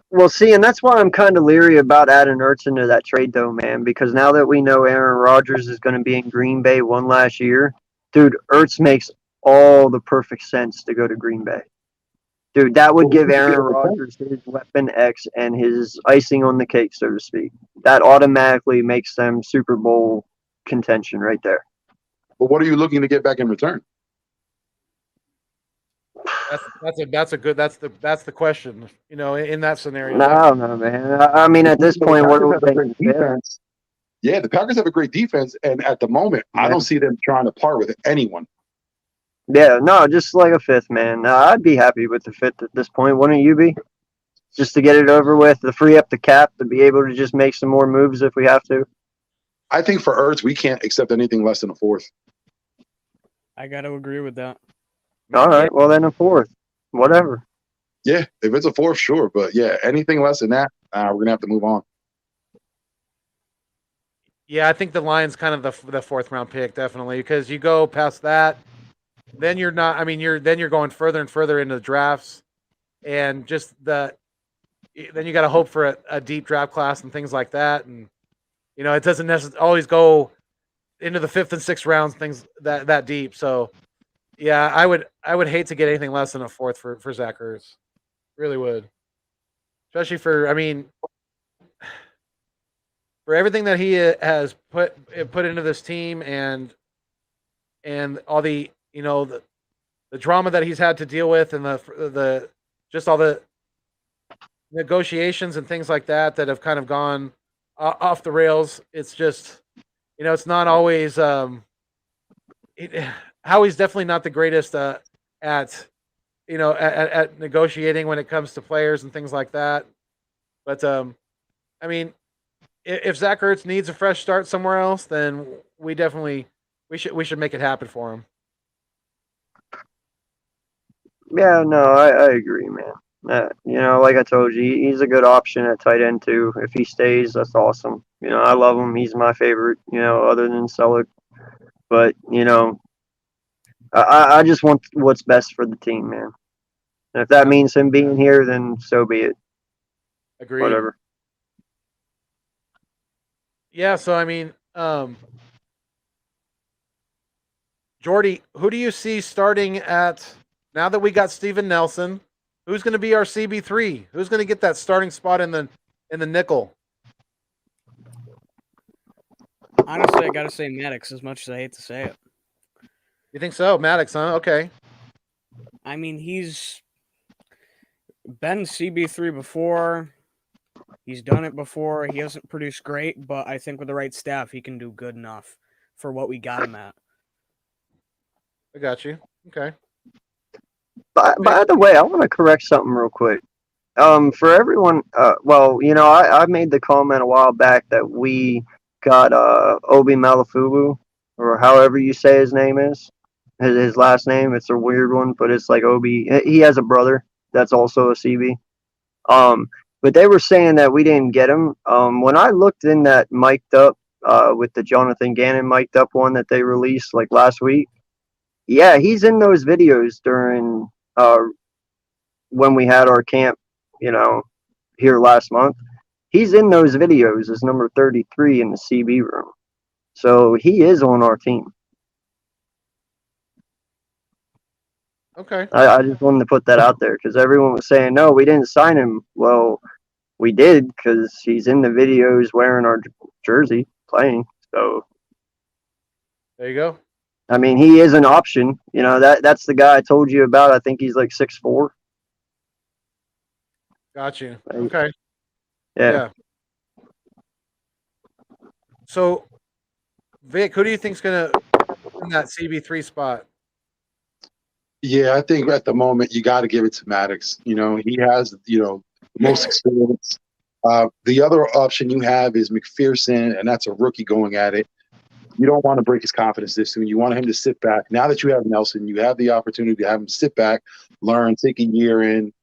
Well, see, and that's why I'm kind of leery about adding Ertz into that trade, though, man, because now that we know Aaron Rodgers is going to be in Green Bay one last year, dude, Ertz makes all the perfect sense to go to Green Bay. Dude, that would give Aaron Rodgers his weapon X and his icing on the cake, so to speak. That automatically makes them Super Bowl contention right there. But what are you looking to get back in return? That's the question. In that scenario. No, man. I mean, at this point, what are we thinking? Defense. Yeah, the Packers have a great defense, and at the moment, I don't see them trying to part with anyone. Yeah, no, just like a fifth, man. I'd be happy with the fifth at this point. Wouldn't you be? Just to get it over with, to free up the cap, to be able to just make some more moves if we have to. I think for Ertz, we can't accept anything less than a fourth. I got to agree with that. All right, well then a fourth, whatever. Yeah, if it's a fourth, sure, but yeah, anything less than that, we're gonna have to move on. Yeah, I think the Lions kind of the fourth round pick, definitely, because you go past that, then you're not. I mean, you're going further and further into the drafts, and just then you got to hope for a deep draft class and things like that, and it doesn't necessarily always go into the 5th and 6th rounds, things that deep. So. Yeah, I would hate to get anything less than a fourth for Zach Ertz. Really would. Especially for everything that he has put into this team and all the the drama that he's had to deal with and the just all the negotiations and things like that have kind of gone off the rails. It's just it's not always Howie's definitely not the greatest at at negotiating when it comes to players and things like that. But I mean, if Zach Ertz needs a fresh start somewhere else, then we should make it happen for him. Yeah, no, I agree, man. Like I told you, he's a good option at tight end too. If he stays, that's awesome. I love him. He's my favorite. Other than Selleck, but I just want what's best for the team, man. And if that means him being here, then so be it. Agreed. Whatever. Yeah, so I mean, Jordy, who do you see starting at now that we got Steven Nelson? Who's going to be our CB3? Who's going to get that starting spot in the nickel? Honestly, I gotta say Maddox, as much as I hate to say it. You think so? Maddox, huh? Okay. I mean, he's been CB3 before. He's done it before. He hasn't produced great, but I think with the right staff, he can do good enough for what we got him at. I got you. Okay. By the way, I want to correct something real quick. For everyone, I made the comment a while back that we got Obi Malifubu, or however you say his name is. His last name, it's a weird one, but it's like Obi. He has a brother that's also a CB. But they were saying that we didn't get him. When I looked in that mic'd up with the Jonathan Gannon mic'd up one that they released like last week, yeah, he's in those videos during when we had our camp, here last month. He's in those videos as number 33 in the CB room. So he is on our team. Okay. I just wanted to put that out there because everyone was saying, no, we didn't sign him. Well, we did because he's in the videos wearing our jersey playing. So there you go. I mean, he is an option. That's the guy I told you about. I think he's like 6'4". Got you. Okay. Yeah. So, Vic, who do you think's gonna in that CB3 spot? Yeah, I think at the moment you got to give it to Maddox. He has the most experience. The other option you have is McPherson, and that's a rookie going at it. You don't want to break his confidence this soon. You want him to sit back. Now that you have Nelson, you have the opportunity to have him sit back, learn, take a year in,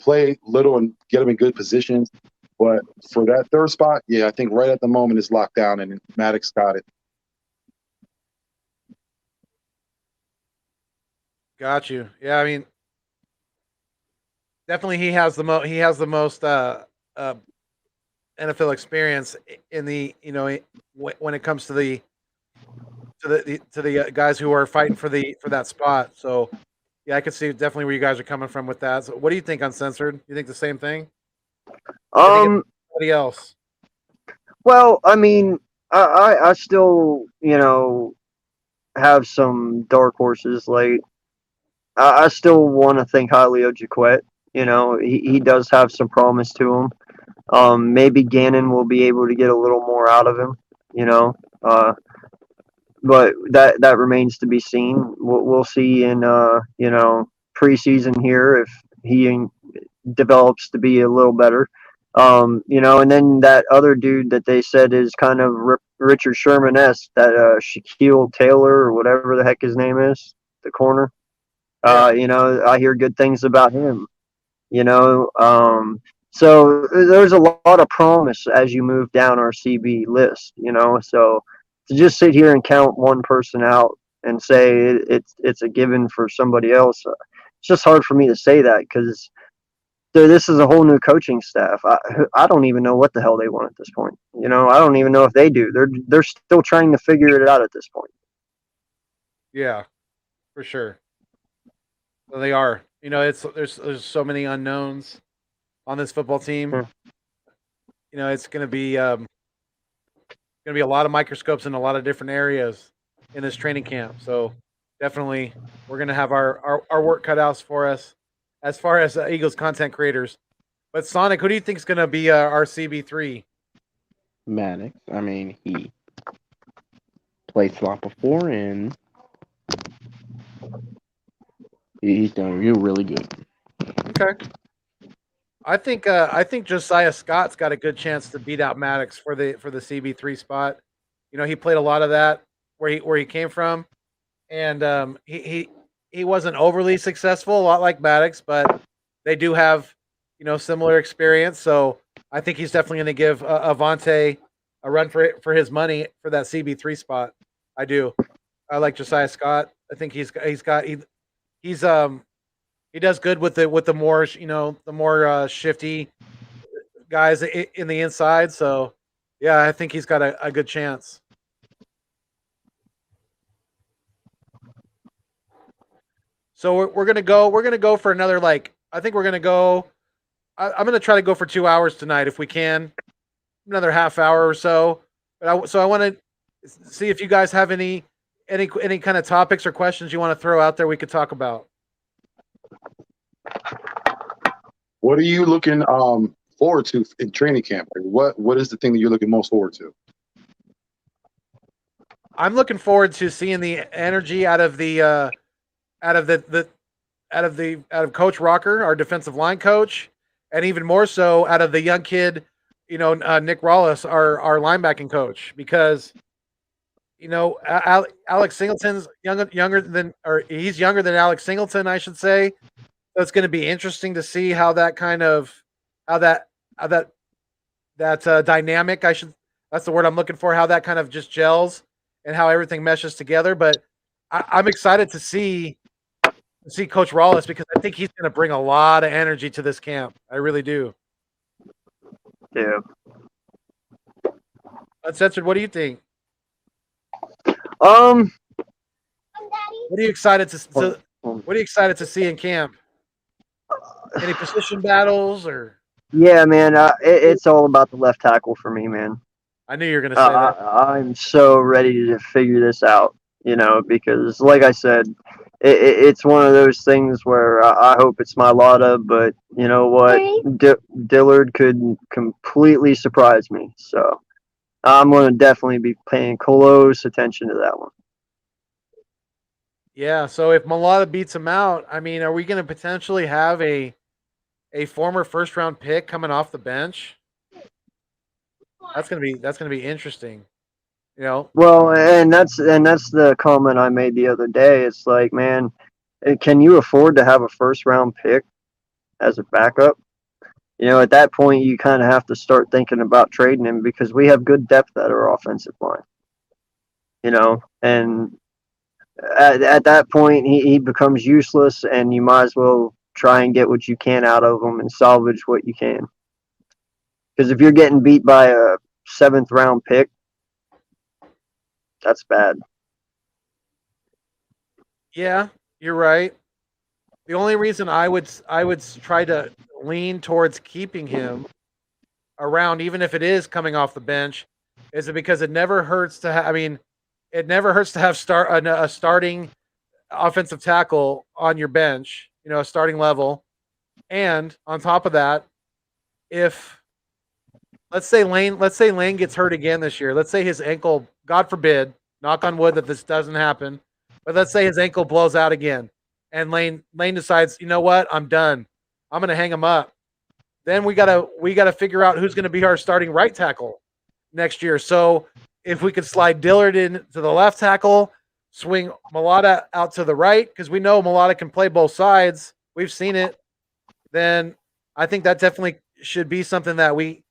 play little and get him in good positions. But for that third spot, yeah, I think right at the moment is locked down, and Maddox got it. Got you. Yeah, I mean, definitely he has the most NFL experience in the when it comes to the guys who are fighting for that spot. So yeah, I can see definitely where you guys are coming from with that. So what do you think, Uncensored? You think the same thing? Somebody else? Well, I mean, I still have some dark horses. Like I still want to think highly of Jaquette. He does have some promise to him. Maybe Gannon will be able to get a little more out of him. But that remains to be seen. We'll see in preseason here if he develops to be a little better. And then that other dude that they said is kind of Richard Sherman-esque, that Shaquille Taylor or whatever the heck his name is, the corner. I hear good things about him. So there's a lot of promise as you move down our CB list. So to just sit here and count one person out and say it's a given for somebody else, it's just hard for me to say that because this is a whole new coaching staff. I don't even know what the hell they want at this point. I don't even know if they do. They're still trying to figure it out at this point. Yeah, for sure. Well, they are. There's so many unknowns on this football team. It's going to be going to be a lot of microscopes in a lot of different areas in this training camp. So definitely, we're going to have our work cut out for us as far as Eagles content creators. But Sonic, who do you think is going to be our CB3? Maddox. I mean, he played slot before, and he's done really good. Okay. I think Josiah Scott's got a good chance to beat out Maddox for the CB3 spot. You know, he played a lot of that where he came from, and he wasn't overly successful, a lot like Maddox, but they do have, you know, similar experience. So I think he's definitely going to give Avante a run for his money for that CB3 spot. I do. I like Josiah Scott. I think he does good with the more, you know, the more shifty guys in the inside. So yeah, I think he's got a good chance. So we're gonna go for another, like, I think we're gonna go. I'm gonna try to go for 2 hours tonight if we can, another half hour or so. But I want to see if you guys have any kind of topics or questions you want to throw out there we could talk about. What are you looking forward to in training camp? What is the thing that you're looking most forward to? I'm looking forward to seeing the energy out of Coach Rocker, our defensive line coach, and even more so out of the young kid, you know, Nick Rawlis, our linebacking coach, because, you know, Alex Singleton's younger than Alex Singleton, I should say. So it's going to be interesting to see how that dynamic, that's the word I'm looking for, how that kind of just gels and how everything meshes together. But I'm excited to see Coach Rawlis, because I think he's going to bring a lot of energy to this camp. I really do. Yeah. Uncensored, what do you think? Um. What are you excited to see in camp? Any position battles or? Yeah, man. It's all about the left tackle for me, man. I knew you were going to say that. I'm so ready to figure this out, you know, because like I said, it's one of those things where I hope it's Mailata, but you know what? Dillard could completely surprise me. So I'm going to definitely be paying close attention to that one. Yeah, so if Mailata beats him out, I mean, are we going to potentially have a former first round pick coming off the bench? That's gonna be interesting. You know. Well, and that's the comment I made the other day. It's like, man, can you afford to have a first round pick as a backup? You know, at that point, you kind of have to start thinking about trading him, because we have good depth at our offensive line. You know, and at that point, he becomes useless, and you might as well try and get what you can out of him and salvage what you can. Because if you're getting beat by a 7th round pick, that's bad. Yeah, you're right. The only reason I would try to lean towards keeping him around, even if it is coming off the bench, is because it never hurts to have. I mean, it never hurts to have a starting offensive tackle on your bench. You know, a starting level, and on top of that, if let's say Lane gets hurt again this year. Let's say his ankle, God forbid, knock on wood that this doesn't happen, but let's say his ankle blows out again, and Lane decides, you know what, I'm done. I'm gonna hang him up. Then we gotta figure out who's gonna be our starting right tackle next year. So if we could slide Dillard in to the left tackle, swing Mailata out to the right, because we know Mailata can play both sides. We've seen it. Then I think that definitely should be something that we,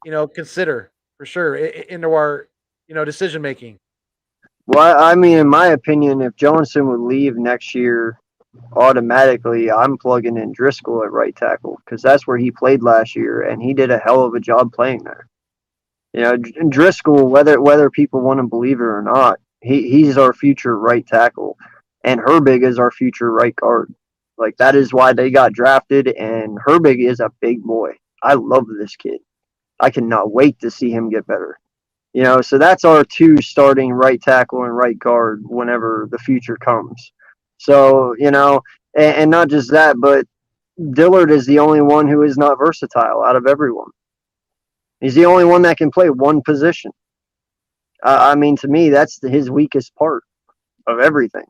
you know, consider for sure into our, you know, decision making. Well, I mean, in my opinion, if Johnson would leave next year, automatically I'm plugging in Driscoll at right tackle, because that's where he played last year, and he did a hell of a job playing there. You know, Driscoll, whether people want to believe it or not, he's our future right tackle, and Herbig is our future right guard. Like, that is why they got drafted, and Herbig is a big boy. I love this kid. I cannot wait to see him get better. You know, so that's our two starting right tackle and right guard whenever the future comes. So, you know, and not just that, but Dillard is the only one who is not versatile out of everyone. He's the only one that can play one position. I mean, to me, that's his weakest part of everything.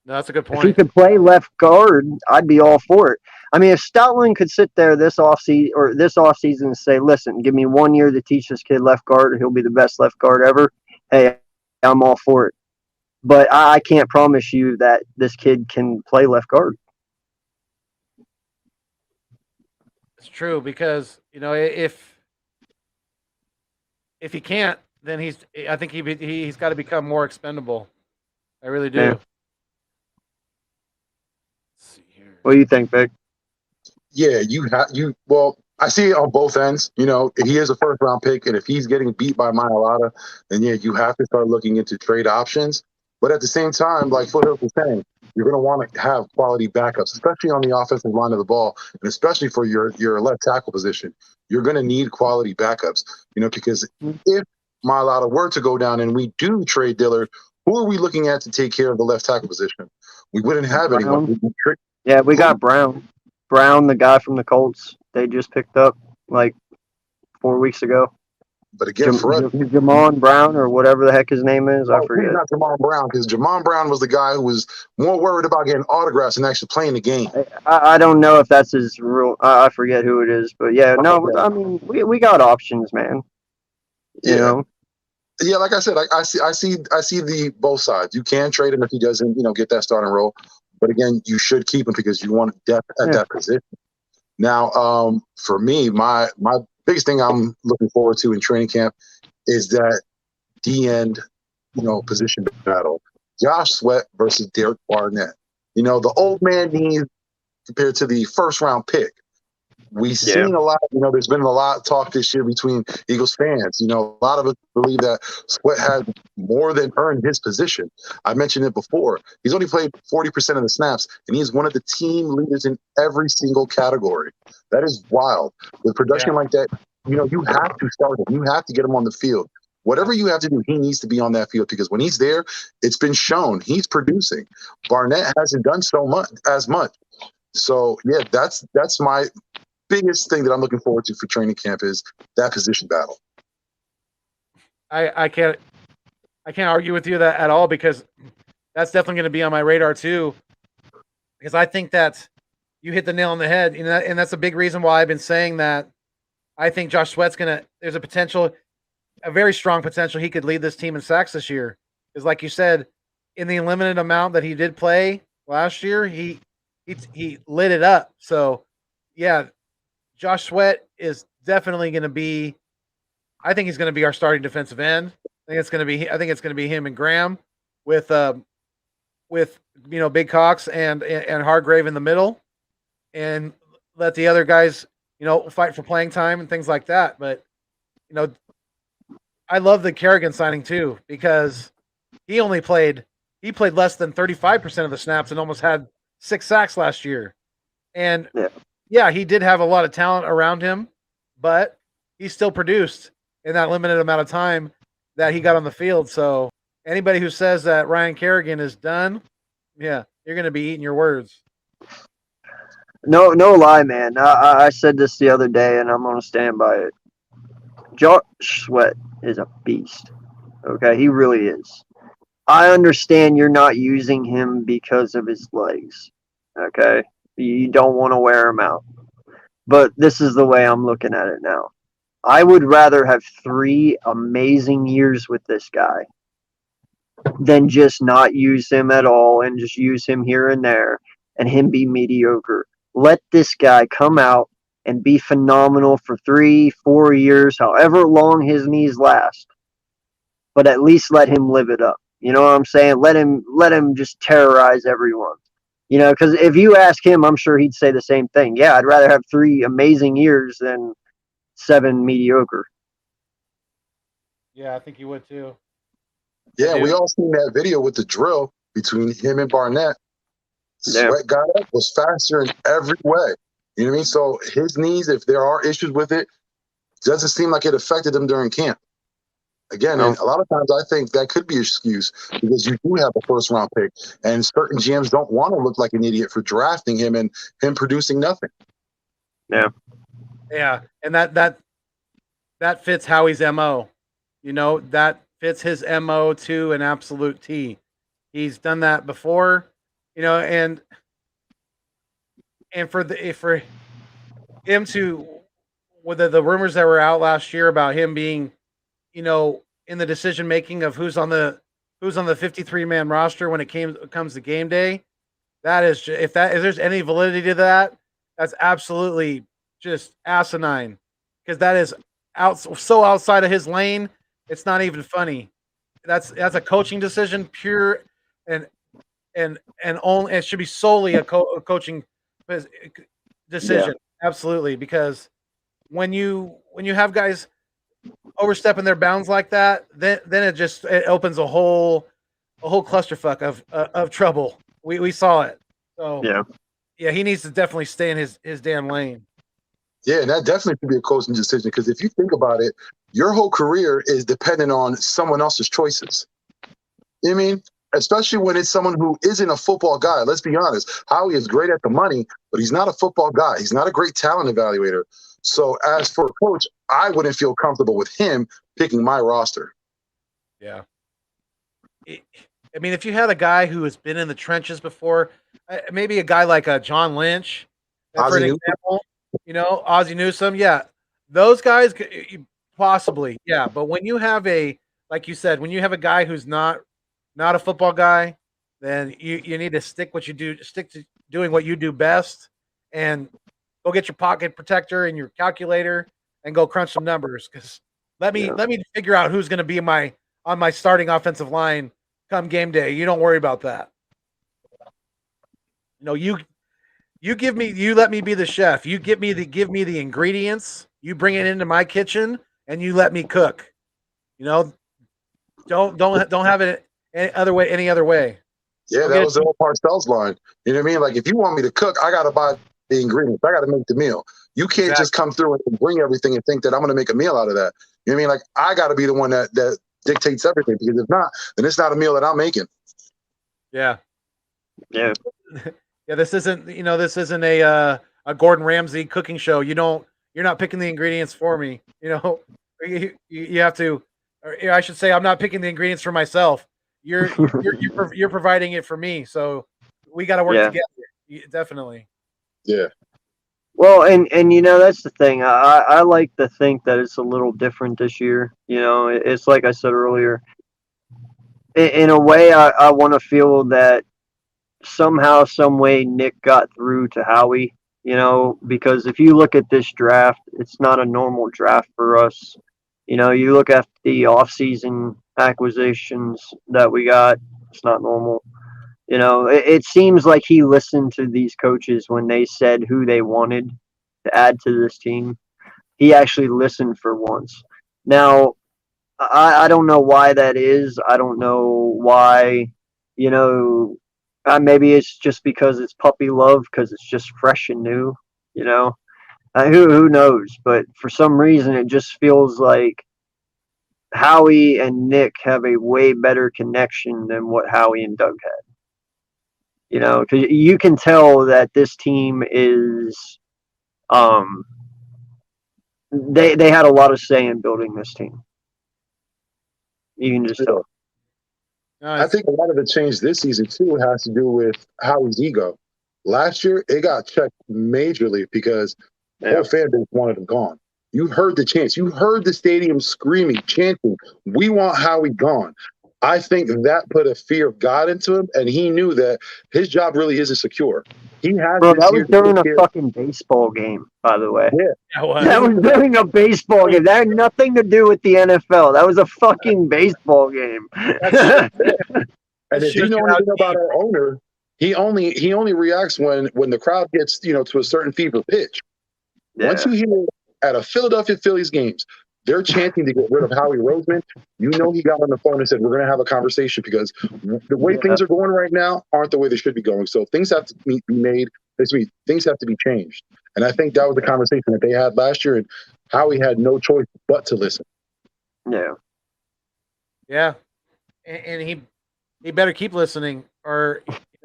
No, that's a good If he point. could play left guard, I'd be all for it. I mean, if Stoutland could sit there this offseason and say, listen, give me 1 year to teach this kid left guard, he'll be the best left guard ever, hey, I'm all for it. But I can't promise you that this kid can play left guard. It's true because, you know, if he can't, then I think he's got to become more expendable. I really do. Yeah. Let's see here. What do you think, Vic? Yeah, well, I see it on both ends. You know, he is a first round pick, and if he's getting beat by Mailata, then yeah, you have to start looking into trade options. But at the same time, like Foothills was saying, you're going to want to have quality backups, especially on the offensive line of the ball, and especially for your left tackle position. You're going to need quality backups, you know, because if Mailata were to go down and we do trade Dillard, who are we looking at to take care of the left tackle position? We wouldn't have anyone. Yeah, we got Brown. Brown, the guy from the Colts, they just picked up like 4 weeks ago. But again, for us, Jamon Brown or whatever the heck his name is, I forget. He's not Jamon Brown, because Jamon Brown was the guy who was more worried about getting autographs than actually playing the game. I don't know if that's his real. I forget who it is, but yeah, no. I mean, we got options, man. You know. Yeah, like I said, I see the both sides. You can trade him if he doesn't, you know, get that starting role. But again, you should keep him because you want depth at that position. Now, for me, my biggest thing I'm looking forward to in training camp is that D-end, you know, position battle. Josh Sweat versus Derek Barnett. You know, the old man knees compared to the first round pick. We've seen a lot, you know, there's been a lot of talk this year between Eagles fans. You know, a lot of us believe that Sweat had more than earned his position. I mentioned it before. He's only played 40% of the snaps, and he's one of the team leaders in every single category. That is wild. With production like that, you know, you have to start him. You have to get him on the field. Whatever you have to do, he needs to be on that field, because when he's there, it's been shown he's producing. Barnett hasn't done as much. So, yeah, that's my biggest thing that I'm looking forward to for training camp is that position battle. I can't argue with you that at all, because that's definitely going to be on my radar too. Because I think that you hit the nail on the head, and that's a big reason why I've been saying that. I think Josh Sweat's there's a very strong potential he could lead this team in sacks this year. Because like you said, in the limited amount that he did play last year, he lit it up. So yeah, Josh Sweat is definitely going to be. I think he's going to be our starting defensive end. I think it's going to be him and Graham with Big Cox and Hargrave in the middle, and let the other guys fight for playing time and things like that. But I love the Kerrigan signing too, because he played less than 35% of the snaps and almost had 6 sacks last year. And yeah, he did have a lot of talent around him, but he still produced in that limited amount of time that he got on the field. So anybody who says that Ryan Kerrigan is done, yeah, you're going to be eating your words. No lie, man. I said this the other day, and I'm going to stand by it. Josh Sweat is a beast. Okay, he really is. I understand you're not using him because of his legs. Okay, you don't want to wear him out. But this is the way I'm looking at it now. I would rather have 3 amazing years with this guy than just not use him at all and just use him here and there and him be mediocre. Let this guy come out and be phenomenal for 3-4 years, however long his knees last. But at least let him live it up. You know what I'm saying? Let him just terrorize everyone. Because if you ask him, I'm sure he'd say the same thing. Yeah, I'd rather have 3 amazing years than 7 mediocre. Yeah, I think you would too. Yeah, we all seen that video with the drill between him and Barnett. Sweat got up, was faster in every way. You know what I mean? So his knees, if there are issues with it, doesn't seem like it affected him during camp. Again, and a lot of times I think that could be an excuse because you do have a first round pick, and certain GMs don't want to look like an idiot for drafting him and him producing nothing. Yeah, and that fits Howie's MO. You know, that fits his MO to an absolute T. He's done that before, you know, and for him to, with the rumors that were out last year about him being, you know, in the decision making of who's on the 53-man roster when it comes to game day, that is if there's any validity to that, that's absolutely just asinine, because that is so outside of his lane. It's not even funny. That's a coaching decision, pure and only. It should be solely a coaching decision, absolutely, because when you have guys overstepping their bounds like that, then it opens a whole clusterfuck of trouble. We saw it. So yeah, he needs to definitely stay in his damn lane. Yeah, and that definitely could be a coaching decision, because if you think about it, your whole career is dependent on someone else's choices. You know what I mean? Especially when it's someone who isn't a football guy. Let's be honest. Howie is great at the money, but he's not a football guy. He's not a great talent evaluator. So as for a coach, I wouldn't feel comfortable with him picking my roster. Yeah. I mean, if you had a guy who has been in the trenches before, maybe a guy like John Lynch, for an example, you know, Ozzie Newsome, yeah, those guys possibly, yeah. But when you have like you said, when you have a guy who's not a football guy, then you need to stick to doing what you do best, and go get your pocket protector and your calculator and go crunch some numbers. Because let me figure out who's going to be on my starting offensive line come game day. You don't worry about that. You know, you let me be the chef. You give me the ingredients. You bring it into my kitchen and you let me cook. You know, don't have it any other way. Yeah, that was the old Parcells line. You know what I mean? Like, if you want me to cook, I got to buy the ingredients. I got to make the meal. You can't just come through and bring everything and think that I'm going to make a meal out of that. You know what I mean? Like, I got to be the one that dictates everything, because if not, then it's not a meal that I'm making. Yeah. Yeah. Yeah, this isn't a Gordon Ramsay cooking show. You're not picking the ingredients for me. You know, you have to, or I should say, I'm not picking the ingredients for myself. You're providing it for me. So we got to work together. Definitely. Yeah. Well, and you know, that's the thing. I like to think that it's a little different this year. You know, it's like I said earlier. In a way, I want to feel that somehow, some way, Nick got through to Howie. You know, because if you look at this draft, it's not a normal draft for us. You know, you look at the offseason acquisitions that we got, it's not normal. You know, it seems like he listened to these coaches when they said who they wanted to add to this team. He actually listened for once. Now, I don't know why that is. I don't know why, you know, maybe it's just because it's puppy love, because it's just fresh and new, you know. Who knows? But for some reason, it just feels like Howie and Nick have a way better connection than what Howie and Doug had. You know, because you can tell that this team is, they had a lot of say in building this team. You can just tell. I think a lot of the change this season too has to do with Howie's ego. Last year, it got checked majorly because the whole fan base wanted him gone. You heard the chants. You heard the stadium screaming, chanting, "We want Howie gone." I think that put a fear of God into him, and he knew that his job really isn't secure. He had Bro, this that year was to during take a care- fucking baseball game, by the way. Yeah. That was during a baseball game. That had nothing to do with the NFL. That was a fucking baseball game. And if you know anything about our owner, he only reacts when the crowd gets, you know, to a certain fever pitch. Once you hear at a Philadelphia Phillies games, they're chanting to get rid of Howie Roseman, you know he got on the phone and said, we're going to have a conversation, because the way things are going right now aren't the way they should be going. So things have to be made. Things have to be changed. And I think that was the conversation that they had last year, and Howie had no choice but to listen. Yeah. Yeah, and he better keep listening, or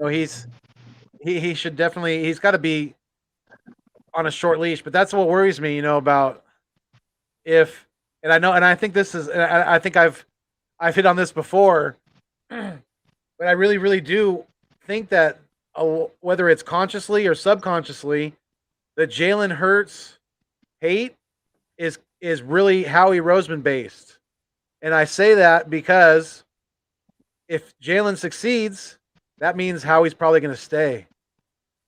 he should definitely he's got to be on a short leash. But that's what worries me, about if and I know and I think this is I think I've hit on this before, but I really really do think that whether it's consciously or subconsciously, that Jalen Hurts hate is really Howie Roseman based. And I say that because if Jalen succeeds, that means Howie's probably going to stay.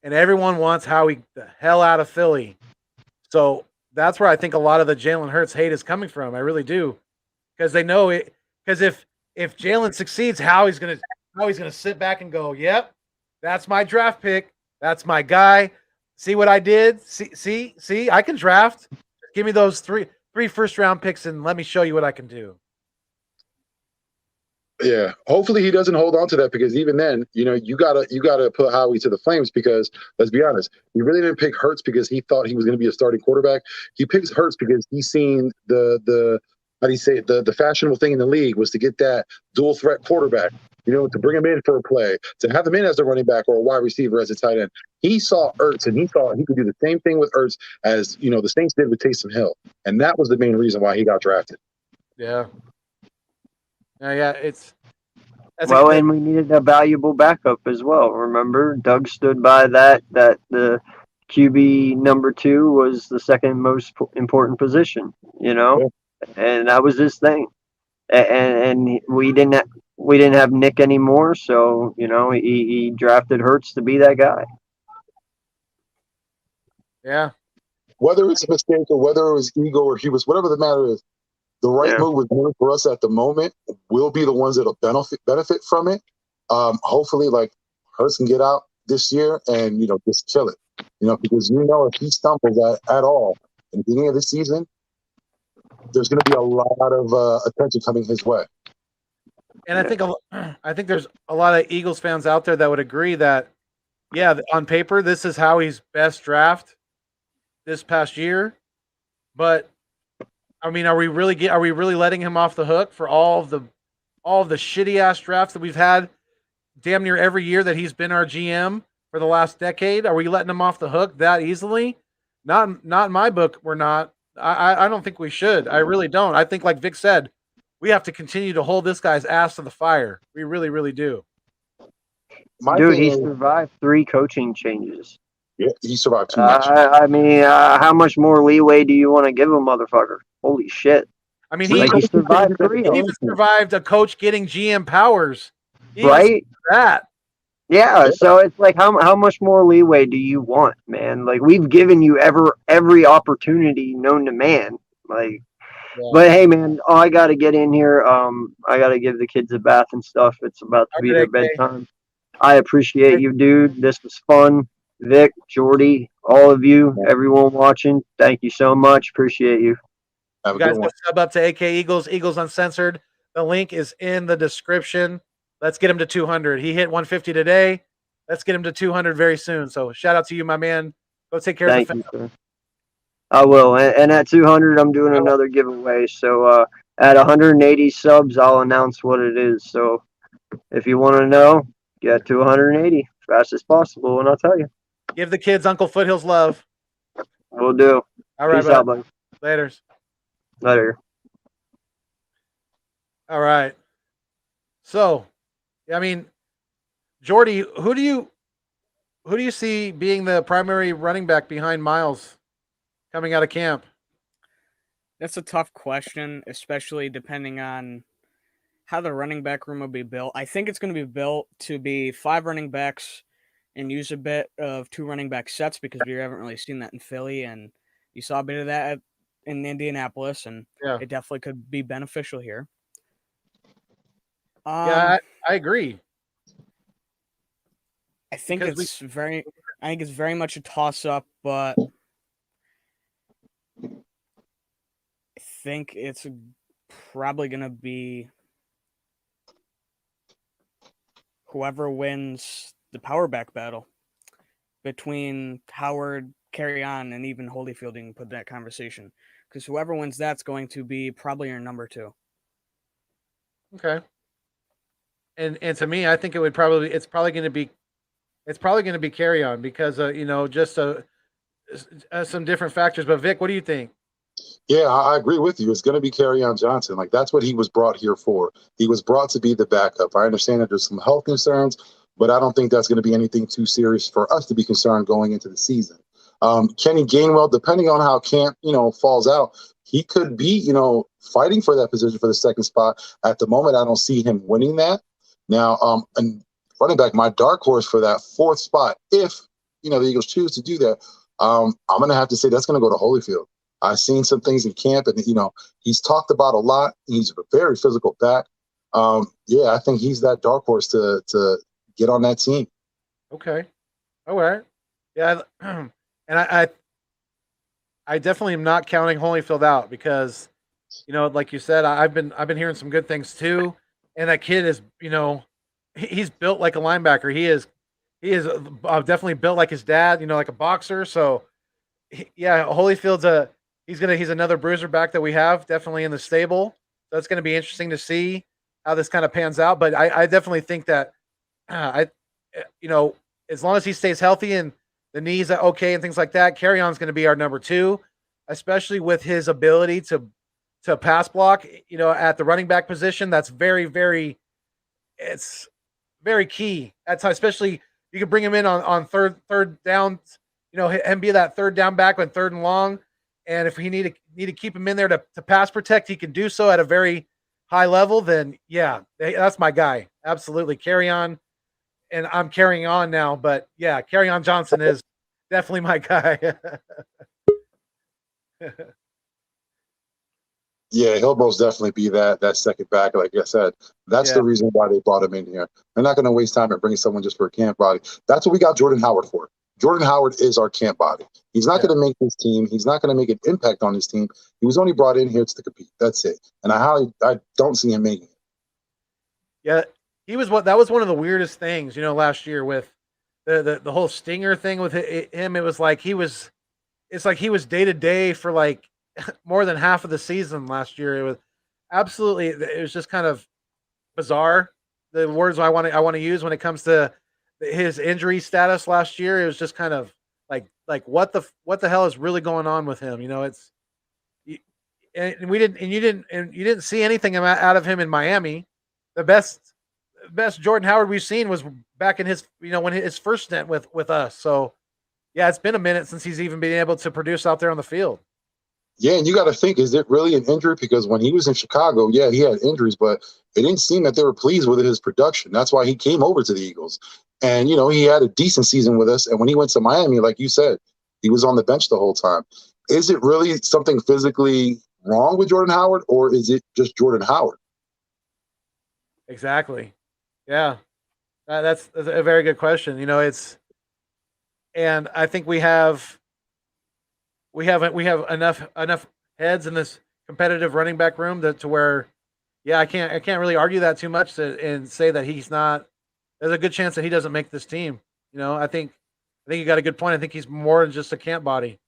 And everyone wants Howie the hell out of Philly. So that's where I think a lot of the Jalen Hurts hate is coming from. I really do. Because they know it. Because if Jalen succeeds, Howie's gonna sit back and go, "Yep, that's my draft pick. That's my guy. See what I did? See, I can draft. Give me those three first round picks and let me show you what I can do." Yeah, hopefully he doesn't hold on to that, because even then, you gotta put Howie to the flames, because let's be honest, he really didn't pick Hurts because he thought he was going to be a starting quarterback. He picks Hurts because he's seen the how do you say it, the fashionable thing in the league was to get that dual threat quarterback, to bring him in for a play, to have him in as a running back or a wide receiver as a tight end. He saw Ertz and he thought he could do the same thing with Ertz as the Saints did with Taysom Hill, and that was the main reason why he got drafted. Yeah. Yeah, and we needed a valuable backup as well. Remember, Doug stood by that the QB number 2 was the second most important position, and that was his thing. And we didn't have Nick anymore, so he drafted Hurts to be that guy. Yeah. Whether it's a mistake or whether it was ego or he was, whatever the matter is, the right move was made for us at the moment. We'll be the ones that'll benefit from it. Hopefully, like Hurts can get out this year and just kill it. Because if he stumbles at all in the beginning of the season, there's going to be a lot of attention coming his way. And I think there's a lot of Eagles fans out there that would agree that, yeah, on paper this is Howie's best draft this past year, but I mean, are we really letting him off the hook for all of the shitty ass drafts that we've had damn near every year that he's been our GM for the last decade? Are we letting him off the hook that easily? Not in my book, we're not. I don't think we should. I really don't. I think, like Vic said, we have to continue to hold this guy's ass to the fire. We really, really do. Dude, he survived 3 coaching changes. Yeah, he survived too much. I mean, how much more leeway do you want to give a motherfucker? Holy shit. I mean, he survived 3. He even survived a coach getting GM powers. Right? That. Yeah, so it's like how much more leeway do you want, man? Like, we've given you every opportunity known to man. Like, yeah. But hey, man, I got to get in here. I got to give the kids a bath and stuff. It's about to be their bedtime. I appreciate you, dude. This was fun. Vic, Jordy, all of you, everyone watching, thank you so much. Appreciate you. You guys go sub up to AK Eagles, Eagles Uncensored. The link is in the description. Let's get him to 200. He hit 150 today. Let's get him to 200 very soon. So shout out to you, my man. Go take care of the family. Thank you, sir. I will. And at 200, I'm doing another giveaway. So at 180 subs, I'll announce what it is. So if you want to know, get to 180 fast as possible, and I'll tell you. Give the kids Uncle Foothills love. Will do. All right, peace out, buddy. Later. All right. So, I mean, Jordy, who do you see being the primary running back behind Miles coming out of camp? That's a tough question, especially depending on how the running back room will be built. I think it's going to be built to be 5 running backs and use a bit of 2 running back sets, because we haven't really seen that in Philly, and you saw a bit of that in Indianapolis, and it definitely could be beneficial here. Yeah, I agree. I think it's very much a toss up, but I think it's probably going to be whoever wins the power back battle between Howard, Kerryon, and even Holyfield. You can put that conversation, because whoever wins that's going to be probably your number 2. Okay. And to me, I think it's probably going to be carry on because just some different factors. But Vic, what do you think? Yeah, I agree with you. It's going to be Kerryon Johnson. Like that's what he was brought here for. He was brought to be the backup. I understand that there's some health concerns, but I don't think that's going to be anything too serious for us to be concerned going into the season. Kenny Gainwell, depending on how camp falls out, he could be fighting for that position for the second spot. At the moment, I don't see him winning that. Now, and running back, my dark horse for that fourth spot, if the Eagles choose to do that, I'm going to have to say that's going to go to Holyfield. I've seen some things in camp, and he's talked about a lot. He's a very physical back. Yeah, I think he's that dark horse to get on that team. Okay, all right. Yeah, and I definitely am not counting Holyfield out because, like you said, I've been hearing some good things too, and that kid is, he's built like a linebacker. He is definitely built like his dad, like a boxer. So, yeah, Holyfield's he's another bruiser back that we have definitely in the stable. So it's going to be interesting to see how this kind of pans out. But I definitely think that as long as he stays healthy and the knees are okay and things like that, Kerryon's going to be our number 2, especially with his ability to pass block. At the running back position, that's very it's very key. That's how, especially you can bring him in on third down, and be that third down back on third and long. And if he need to keep him in there to pass protect, he can do so at a very high level. Then yeah, that's my guy. Absolutely, Kerryon. And I'm carrying on now, but yeah, Kerryon Johnson is definitely my guy. Yeah, he'll most definitely be that second back. Like I said, that's the reason why they brought him in here. They're not going to waste time and bring someone just for a camp body. That's what we got Jordan Howard for. Jordan Howard is our camp body. He's not going to make this team. He's not going to make an impact on this team. He was only brought in here to compete. That's it. And I don't see him making it. Yeah, that was one of the weirdest things, last year with the whole Stinger thing with him. It was like it's like he was day to day for like more than half of the season last year. It was just kind of bizarre. The words I want to use when it comes to his injury status last year, it was just kind of like what the hell is really going on with him? You didn't see anything out of him in Miami. The best Jordan Howard we've seen was back in his when his first stint with us. So yeah, it's been a minute since he's even been able to produce out there on the field. Yeah, and you got to think, is it really an injury? Because when he was in Chicago, yeah, he had injuries, but it didn't seem that they were pleased with his production. That's why he came over to the Eagles. And, he had a decent season with us. And when he went to Miami, like you said, he was on the bench the whole time. Is it really something physically wrong with Jordan Howard, or is it just Jordan Howard? Exactly. Yeah. That's a very good question. And I think we have enough heads in this competitive running back room to where, yeah, I can't really argue that too much and say that he's not. There's a good chance that he doesn't make this team. I think you got a good point. I think he's more than just a camp body.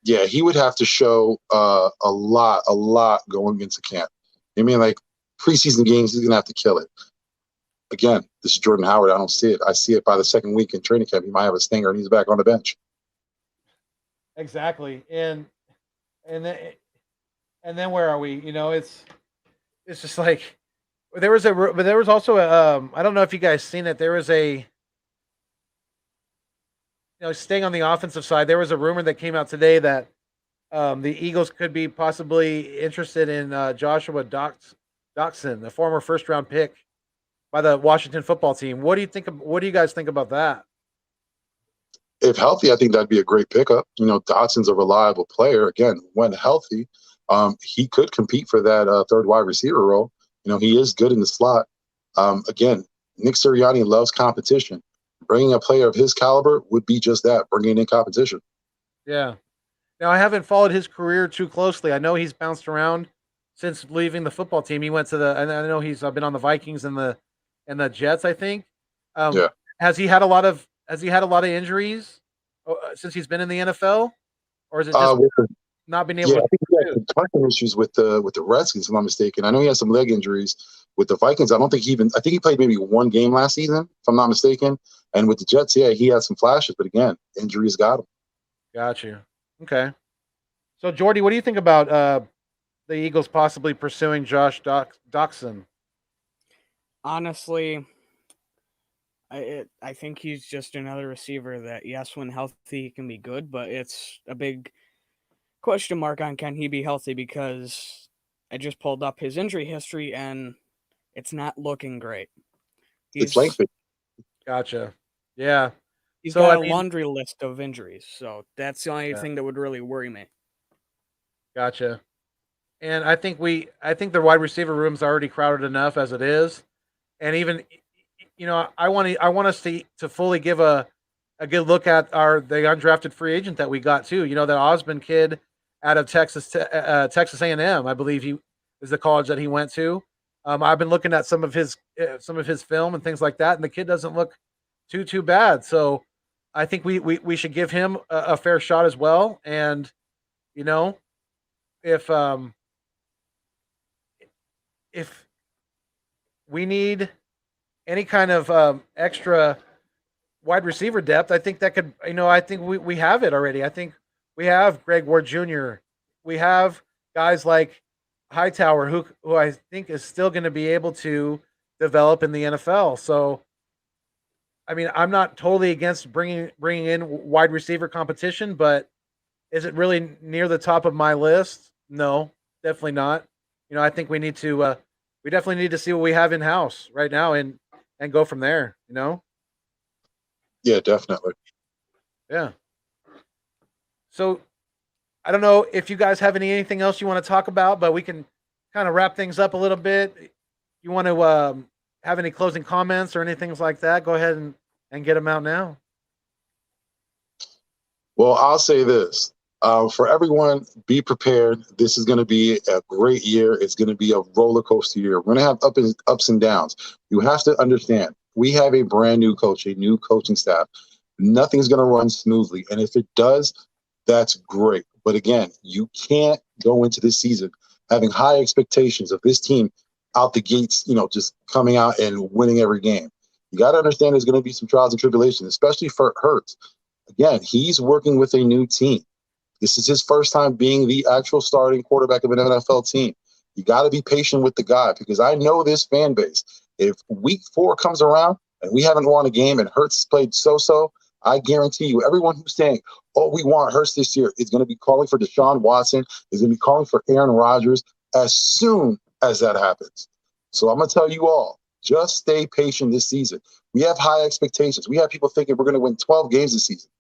Yeah, he would have to show a lot going into camp. I mean, like preseason games, he's gonna have to kill it. Again, this is Jordan Howard. I don't see it. I see it by the second week in training camp. He might have a stinger and he's back on the bench. Exactly, and then where are we? It's just like there was also I don't know if you guys seen it. There was staying on the offensive side. There was a rumor that came out today that the Eagles could be possibly interested in Joshua Doxson, the former first-round pick by the Washington football team. What do you guys think about that? If healthy, I think that'd be a great pickup. Dotson's a reliable player. Again, when healthy, he could compete for that third wide receiver role. He is good in the slot. Again, Nick Sirianni loves competition. Bringing a player of his caliber would be just that, bringing in competition. Yeah. Now, I haven't followed his career too closely. I know he's bounced around since leaving the football team. He went to and I know he's been on the Vikings and the Jets, I think. Yeah. Has he had a lot of injuries since he's been in the NFL, or is it just not been able? I think he had concussion issues with the Redskins, if I'm not mistaken. I know he had some leg injuries with the Vikings. I think he played maybe one game last season, if I'm not mistaken. And with the Jets, yeah, he had some flashes, but again, injuries got him. Got you. Okay. So, Jordy, what do you think about the Eagles possibly pursuing Josh Doxson? Honestly, I think he's just another receiver that, yes, when healthy, he can be good, but it's a big question mark on can he be healthy, because I just pulled up his injury history and it's not looking great. It's lengthy. Gotcha. Yeah. He's So, got I a mean, laundry list of injuries, so that's the only Yeah. thing that would really worry me. Gotcha. And I think the wide receiver room's already crowded enough as it is. And even, I want us to fully give a good look at the undrafted free agent that we got too. That Osmond kid out of Texas A&M. I believe he is the college that he went to. I've been looking at some of his film and things like that, and the kid doesn't look too bad. So I think we should give him a fair shot as well. And if if we need any kind of extra wide receiver depth, I think that could, I think we have it already. I think we have Greg Ward Jr. We have guys like Hightower, who I think is still going to be able to develop in the NFL. So, I mean, I'm not totally against bringing in wide receiver competition, but is it really near the top of my list? No, definitely not. I think we definitely need to see what we have in house right now and go from there. Yeah, definitely. Yeah. So I don't know if you guys have anything else you want to talk about, but we can kind of wrap things up a little bit. You want to have any closing comments or anything like that? Go ahead and get them out now. Well, I'll say this. For everyone, be prepared. This is going to be a great year. It's going to be a roller coaster year. We're going to have ups and downs. You have to understand, we have a brand new coach, a new coaching staff. Nothing's going to run smoothly. And if it does, that's great. But again, you can't go into this season having high expectations of this team out the gates, just coming out and winning every game. You got to understand there's going to be some trials and tribulations, especially for Hurts. Again, he's working with a new team. This is his first time being the actual starting quarterback of an NFL team. You got to be patient with the guy, because I know this fan base. If week 4 comes around and we haven't won a game and Hurts has played so-so, I guarantee you, everyone who's saying, oh, we want Hurts this year, is going to be calling for Deshaun Watson, is going to be calling for Aaron Rodgers as soon as that happens. So I'm going to tell you all, just stay patient this season. We have high expectations. We have people thinking we're going to win 12 games this season.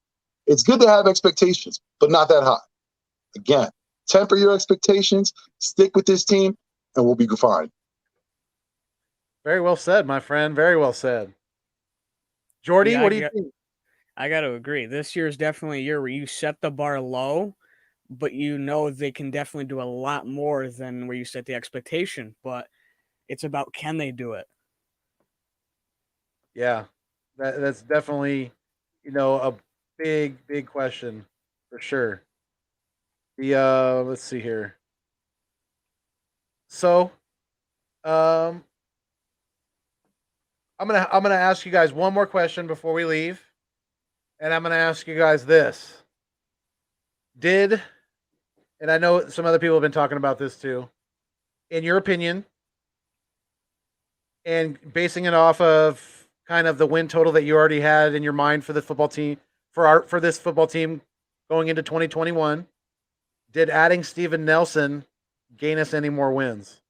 It's good to have expectations, but not that high. Again, temper your expectations, stick with this team, and we'll be fine. Very well said, my friend. Very well said. Jordy, Yeah, what do you think? I got to agree. This year is definitely a year where you set the bar low, but they can definitely do a lot more than where you set the expectation. But it's about, can they do it? Yeah, that's definitely, a big question for sure. Let's see here. So, I'm gonna ask you guys one more question before we leave, and I'm gonna ask you guys this: and I know some other people have been talking about this too. In your opinion, and basing it off of kind of the win total that you already had in your mind for the football team, for this football team going into 2021, did adding Steven Nelson gain us any more wins?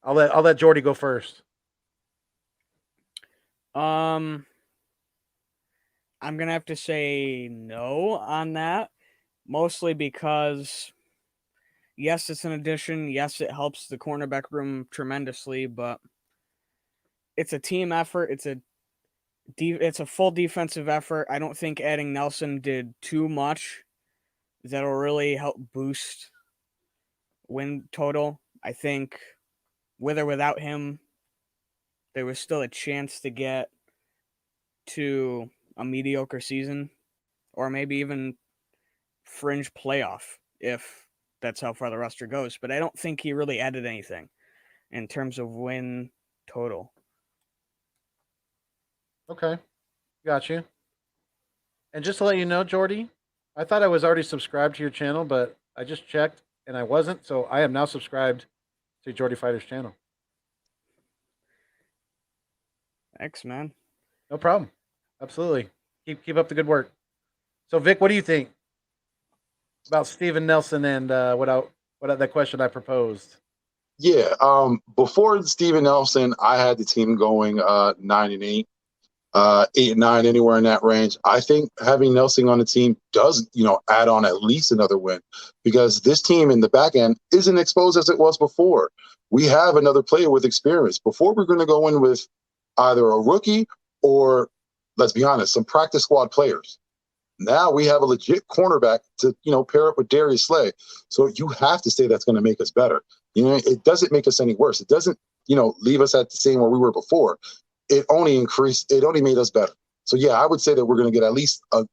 I'll let Jordy go first. I'm gonna have to say no on that, mostly because yes, it's an addition. Yes, it helps the cornerback room tremendously, but it's a team effort. It's a full defensive effort. I don't think adding Nelson did too much that'll really help boost win total. I think with or without him, there was still a chance to get to a mediocre season, or maybe even fringe playoff if that's how far the roster goes. But I don't think he really added anything in terms of win total. Okay, got you. And just to let you know, Jordy, I thought I was already subscribed to your channel, but I just checked and I wasn't. So I am now subscribed to Jordy Fighter's channel. Thanks, man. No problem. Absolutely. Keep up the good work. So Vic, what do you think about Steven Nelson and what that question I proposed? Yeah. Before Steven Nelson, I had the team going 9-8. 8-9, anywhere in that range. I think having Nelson on the team does, add on at least another win, because this team in the back end isn't exposed as it was before. We have another player with experience. Before, we're going to go in with either a rookie or, let's be honest, some practice squad players. Now we have a legit cornerback to, pair up with Darius Slay. So you have to say that's going to make us better. It doesn't make us any worse. It doesn't, leave us at the same where we were before. It only made us better. So yeah, I would say that we're going to get at least a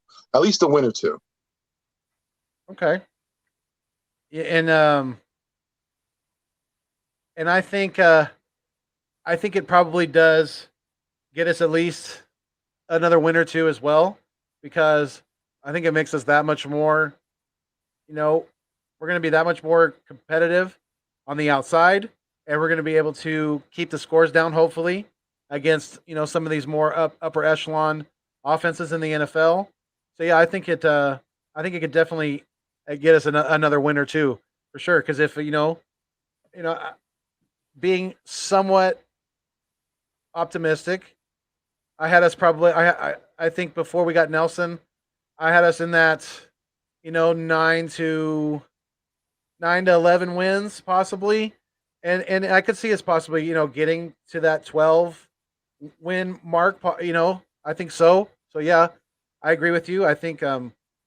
win or two. Okay. Yeah, and I think it probably does get us at least another win or two as well, because I think it makes us that much more, we're going to be that much more competitive on the outside, and we're going to be able to keep the scores down, hopefully, against some of these more upper echelon offenses in the NFL. So yeah, I think it could definitely get us another win or two for sure. Because if being somewhat optimistic, I had us probably I think before we got Nelson, I had us in that 9 to 11 wins possibly, and I could see us possibly getting to that 12 win mark, I think so. So yeah, I agree with you. I think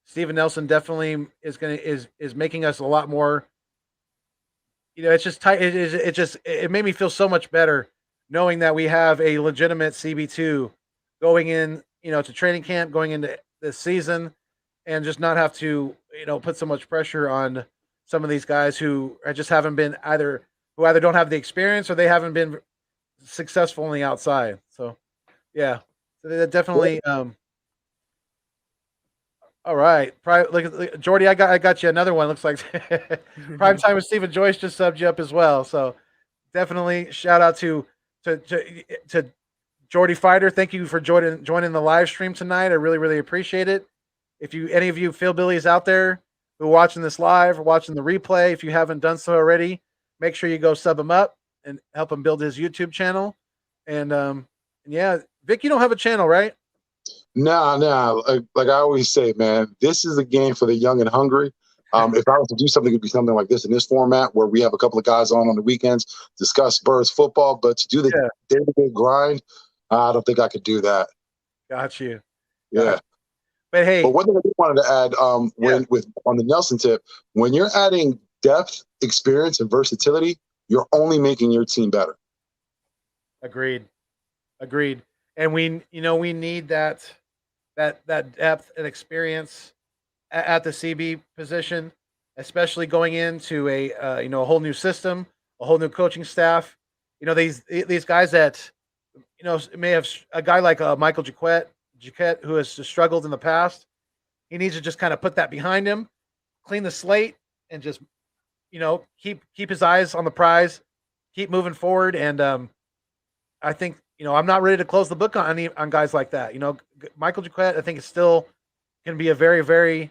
Steven Nelson definitely is making us a lot more. It's just tight. It made me feel so much better knowing that we have a legitimate CB2 going in, to training camp, going into this season, and just not have to put so much pressure on some of these guys who just haven't been either don't have the experience or they haven't been successful on the outside. So yeah, so that definitely all right. Look, Jordy, I got you another one. Looks like Prime Time with Stephen Joyce just subbed you up as well. So definitely shout out to Jordy Fighter. Thank you for joining the live stream tonight. I really, really appreciate it. If any of you Philbillies out there who are watching this live or watching the replay, if you haven't done so already, make sure you go sub him up and help him build his YouTube channel. And yeah, Vic, you don't have a channel, right? Nah. Like I always say, man, this is a game for the young and hungry. If I was to do something, it'd be something like this in this format where we have a couple of guys on the weekends, discuss Spurs football. But to do the day-to-day grind, I don't think I could do that. Got you. Yeah. But hey, one thing I just wanted to add, on the Nelson tip, when you're adding depth, experience, and versatility, you're only making your team better. Agreed. And we need that depth and experience at the CB position, especially going into a whole new system, a whole new coaching staff. These guys that may have a guy like Michael Jacquet, who has struggled in the past. He needs to just kind of put that behind him, clean the slate, and just keep his eyes on the prize, keep moving forward. And I think I'm not ready to close the book on guys like that. Michael Jacquet, I think is still going to be a very, very.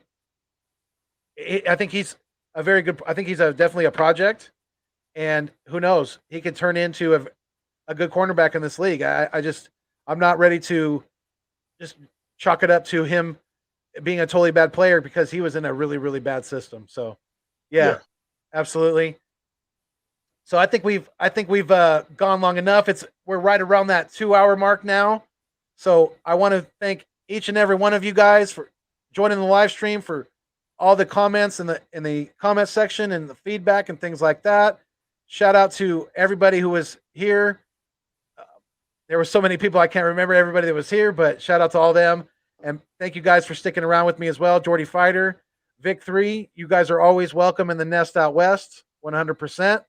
I think he's a very good. I think he's definitely a project, and who knows, he could turn into a good cornerback in this league. I'm not ready to just chalk it up to him being a totally bad player because he was in a really, really bad system. So, yeah. Absolutely. So I think we've gone long enough. We're right around that 2-hour mark now. So I want to thank each and every one of you guys for joining the live stream, for all the comments in the comment section and the feedback and things like that. Shout out to everybody who was here. There were so many people I can't remember everybody that was here, but shout out to all of them. And thank you guys for sticking around with me as well. Jordy Fighter, Vic 3, you guys are always welcome in the Nest Out West, 100%.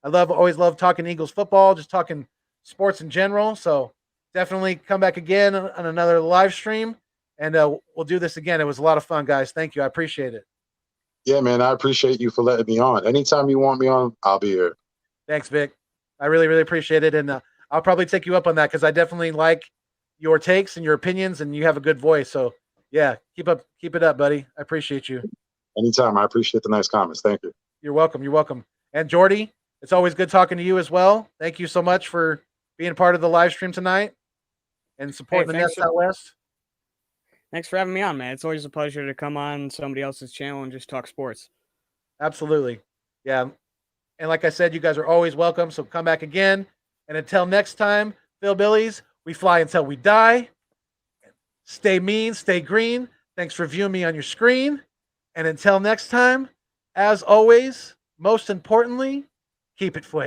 Always love talking Eagles football, just talking sports in general. So definitely come back again on another live stream, and we'll do this again. It was a lot of fun, guys. Thank you. I appreciate it. Yeah, man, I appreciate you for letting me on. Anytime you want me on, I'll be here. Thanks, Vic. I really, really appreciate it. And I'll probably take you up on that because I definitely like your takes and your opinions, and you have a good voice. So yeah, keep it up, buddy. I appreciate you. Anytime. I appreciate the nice comments. Thank you. You're welcome. You're welcome. And Jordy, it's always good talking to you as well. Thank you so much for being part of the live stream tonight and supporting the Nest Out West. Thanks for having me on, man. It's always a pleasure to come on somebody else's channel and just talk sports. Absolutely. Yeah. And like I said, you guys are always welcome. So come back again. And until next time, Phil Billies, we fly until we die. Stay mean, stay green. Thanks for viewing me on your screen. And until next time, as always, most importantly, keep it fuego.